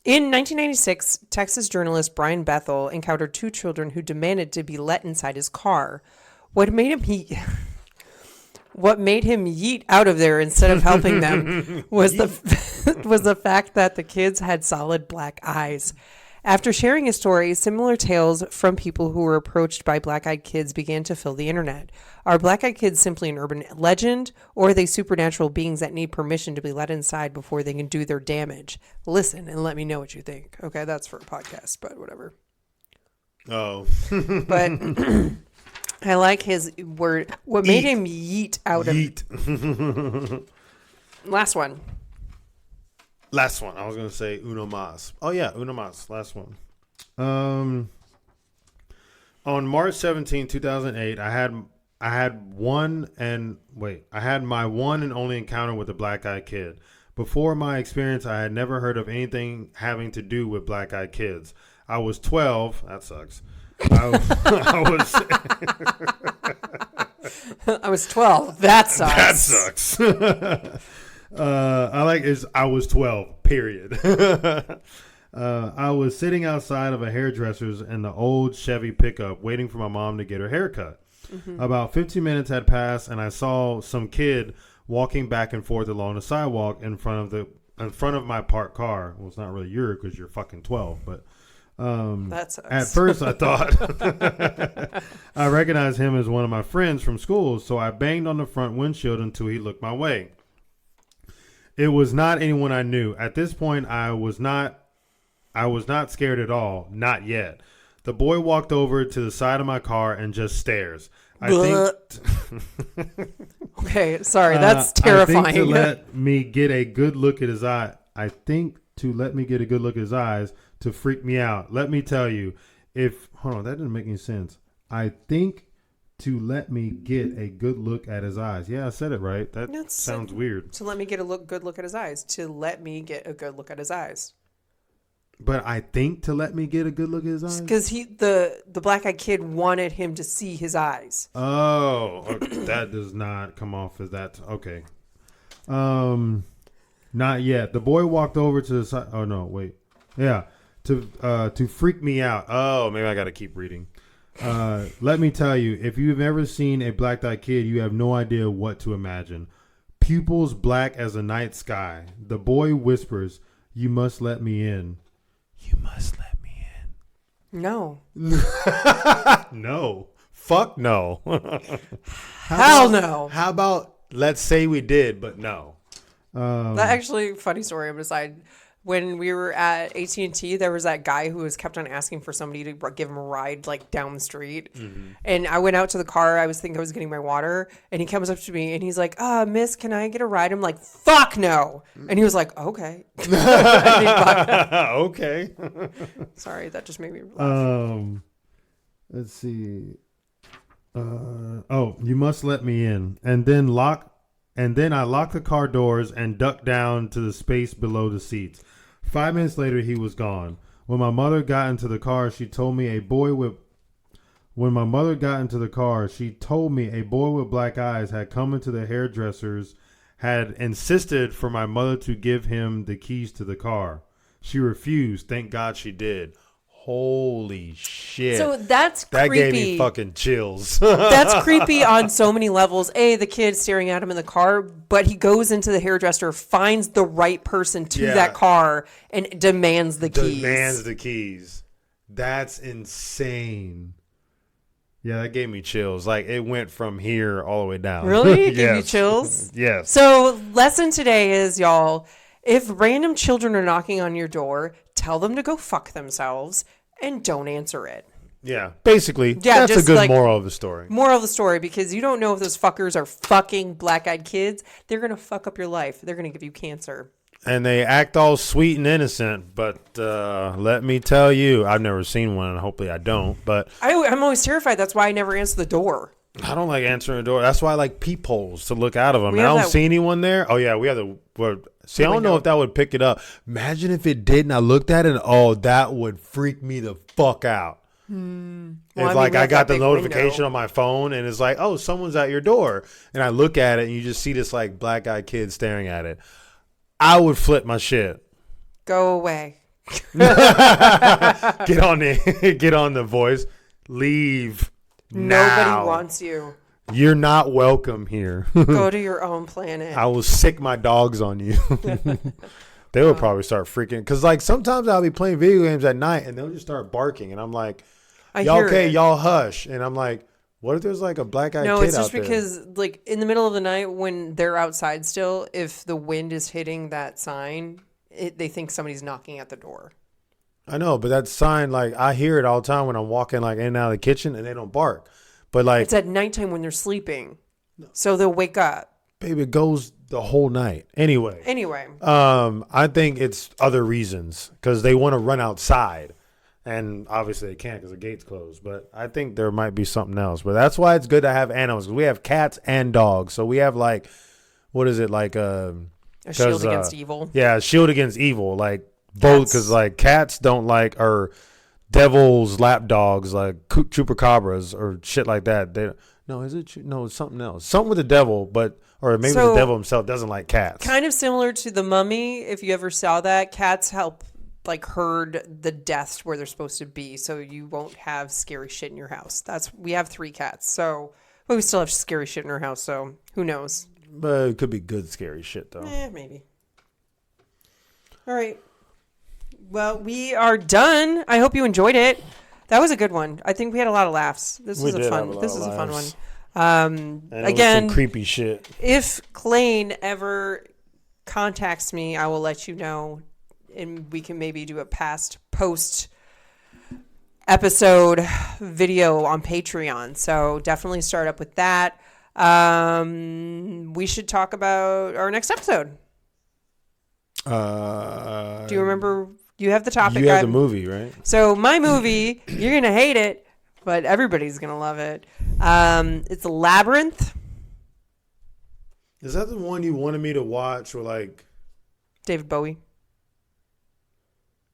In 1996, Texas journalist Brian Bethel encountered two children who demanded to be let inside his car. What made him yeet out of there instead of helping them was the fact that the kids had solid black eyes. After sharing his story, similar tales from people who were approached by black-eyed kids began to fill the internet. Are black-eyed kids simply an urban legend, or are they supernatural beings that need permission to be let inside before they can do their damage? Listen and let me know what you think. Okay, that's for a podcast, but whatever. Oh. But I like his word. What made him yeet out of... Last one. Last one. I was going to say uno más. Oh, yeah. Uno más. Last one. On March 17, 2008, I had my one and only encounter with a black-eyed kid. Before my experience, I had never heard of anything having to do with black-eyed kids. I was 12. That sucks. I was 12. That sucks. That sucks. I was 12, period. I was sitting outside of a hairdresser's in the old Chevy pickup waiting for my mom to get her haircut. Mm-hmm. About 15 minutes had passed and I saw some kid walking back and forth along the sidewalk in front of my parked car. Well, it's not really yours because you're fucking 12, but that sucks. At first I thought I recognized him as one of my friends from school, so I banged on the front windshield until he looked my way. It was not anyone I knew. At this point, I was not scared at all. Not yet. The boy walked over to the side of my car and just stares. I think. Okay, sorry, that's terrifying. I think to let me get a good look at his eye. To freak me out. Let me tell you, hold on, that didn't make any sense. I think to let me get a good look at his eyes. Yeah, I said it right. That sounds weird. To let me get a good look at his eyes. To let me get a good look at his eyes. But I think to let me get a good look at his eyes? Because the black-eyed kid wanted him to see his eyes. Oh, okay. That does not come off as that. Okay. Not yet. The boy walked over to the side. Oh, no, wait. Yeah. To freak me out. Oh, maybe I got to keep reading. Let me tell you, if you've ever seen a black-eyed kid, you have no idea what to imagine. Pupils black as a night sky. The boy whispers, "You must let me in." You must let me in. No. No. Fuck no. Hell no. How about let's say we did, but no. That actually, funny story on the side. When we were at AT&T, there was that guy who was kept on asking for somebody to give him a ride like down the street. Mm-hmm. And I went out to the car. I was getting my water. And he comes up to me and he's like, miss, can I get a ride? I'm like, fuck no. And he was like, okay. Okay. Sorry, that just made me laugh. Let's see. You must let me in. And then I locked the car doors and ducked down to the space below the seats. 5 minutes later, he was gone. When my mother got into the car, she told me a boy with black eyes had come into the hairdresser's, had insisted for my mother to give him the keys to the car. She refused. Thank God she did. Holy shit. So that creepy. Gave me fucking chills. That's creepy on so many levels. The kid staring at him in the car, but he goes into the hairdresser, finds the right person to that car, and demands the keys. That's insane. Yeah, that gave me chills. Like, it went from here all the way down. Really? It gave you chills? Yes. So, lesson today is, y'all, if random children are knocking on your door, tell them to go fuck themselves and don't answer it. Yeah, basically, that's a good moral of the story. Moral of the story, because you don't know if those fuckers are fucking black-eyed kids. They're going to fuck up your life. They're going to give you cancer. And they act all sweet and innocent, but let me tell you, I've never seen one, and hopefully I don't. But I'm always terrified. That's why I never answer the door. I don't like answering the door. That's why I like peepholes to look out of them. I don't see anyone there. Oh, yeah, we have the... See, I don't know if that would pick it up. Imagine if it did and I looked at it and, that would freak me the fuck out. Well, it's like I got the notification on my phone and it's like, oh, someone's at your door. And I look at it and you just see this like black-eyed kid staring at it. I would flip my shit. Go away. Get on the voice. Leave now. Nobody wants you. You're not welcome here. Go to your own planet. I will sick my dogs on you. They would probably start freaking. Because, like, sometimes I'll be playing video games at night and they'll just start barking. And I'm like, y'all okay? Y'all hush. And I'm like, what if there's, like, a black-eyed kid out there? No, it's just because, like, in the middle of the night when they're outside still, if the wind is hitting that sign, they think somebody's knocking at the door. I know, but that sign, like, I hear it all the time when I'm walking, like, in and out of the kitchen and they don't bark. But like, it's at nighttime when they're sleeping, so they'll wake up. Baby, it goes the whole night. Anyway, I think it's other reasons because they want to run outside, and obviously they can't because the gate's closed. But I think there might be something else. But that's why it's good to have animals. We have cats and dogs, so we have like, what is it like a shield against evil? Yeah, a shield against evil. Like both, because like cats don't like or. Devil's lap dogs like chupacabras or shit like that. It's something else. Something with the devil, or maybe the devil himself doesn't like cats. Kind of similar to the Mummy, if you ever saw that. Cats help like herd the deaths where they're supposed to be, so you won't have scary shit in your house. We have 3 cats, but we still have scary shit in our house. So who knows? But it could be good scary shit though. Maybe. All right. Well, we are done. I hope you enjoyed it. That was a good one. I think we had a lot of laughs. This was a fun one. And again, some creepy shit. If Clayne ever contacts me, I will let you know, and we can maybe do a post episode video on Patreon. So definitely start up with that. We should talk about our next episode. Do you remember? You have the topic. You have the movie, right? So my movie, you're going to hate it, but everybody's going to love it. It's Labyrinth. Is that the one you wanted me to watch or like... David Bowie.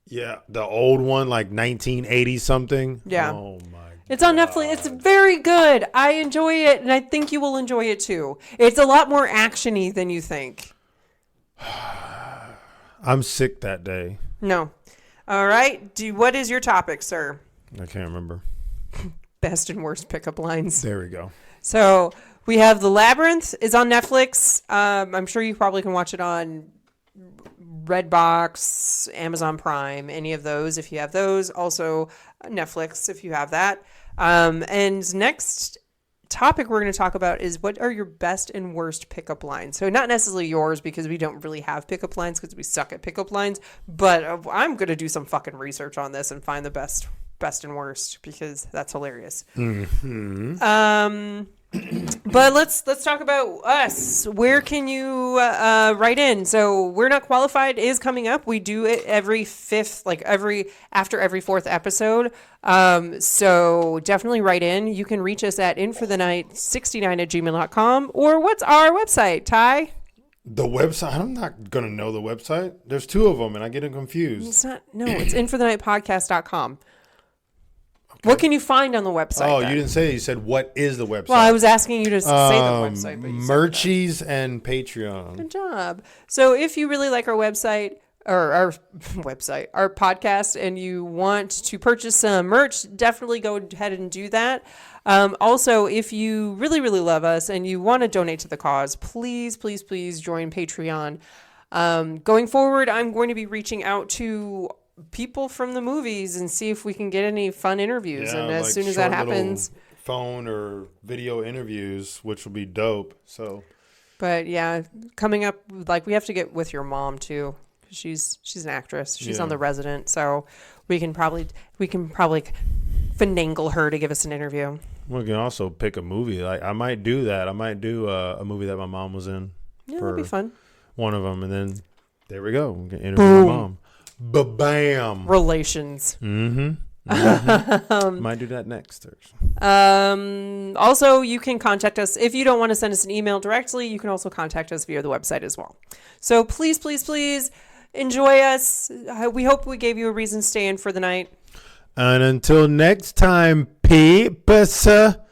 Yeah, the old one, like 1980 something. Yeah. Oh my God. It's on Netflix. It's very good. I enjoy it, and I think you will enjoy it too. It's a lot more action-y than you think. I'm sick that day. No. All right. What is your topic, sir? I can't remember. Best and worst pickup lines. There we go. So we have The Labyrinth is on Netflix. I'm sure you probably can watch it on Redbox, Amazon Prime, any of those if you have those. Also Netflix if you have that. And next topic we're going to talk about is what are your best and worst pickup lines. So not necessarily yours because we don't really have pickup lines because we suck at pickup lines. But I'm going to do some fucking research on this and find the best and worst because that's hilarious. Mm-hmm. But let's talk about us. Where can you write in? So We're Not Qualified is coming up. We do it after every fourth episode. So definitely write in. You can reach us at inforthenight69@gmail.com or what's our website, Ty? The website? I'm not going to know the website. There's two of them and I get them confused. It's inforthenightpodcast.com. What can you find on the website? Oh, then? You didn't say that. You said, what is the website? Well, I was asking you to say the website. But Merchies and Patreon. Good job. So if you really like our website, or our podcast, and you want to purchase some merch, definitely go ahead and do that. Also, if you really, really love us and you want to donate to the cause, please, please, please join Patreon. Going forward, I'm going to be reaching out to people from the movies and see if we can get any fun interviews. And as soon as that happens, phone or video interviews, which will be dope. So, but yeah, coming up, like we have to get with your mom too. She's an actress. She's on The Resident, so we can probably finagle her to give us an interview. We can also pick a movie. Like I might do that. I might do a movie that my mom was in. Yeah, that'd be fun. One of them, and then there we go. We can interview my mom. Ba-bam. Relations. Mm-hmm. Might do that next. Also, you can contact us. If you don't want to send us an email directly, you can also contact us via the website as well. So please, please, please enjoy us. We hope we gave you a reason to stay in for the night. And until next time, peace out.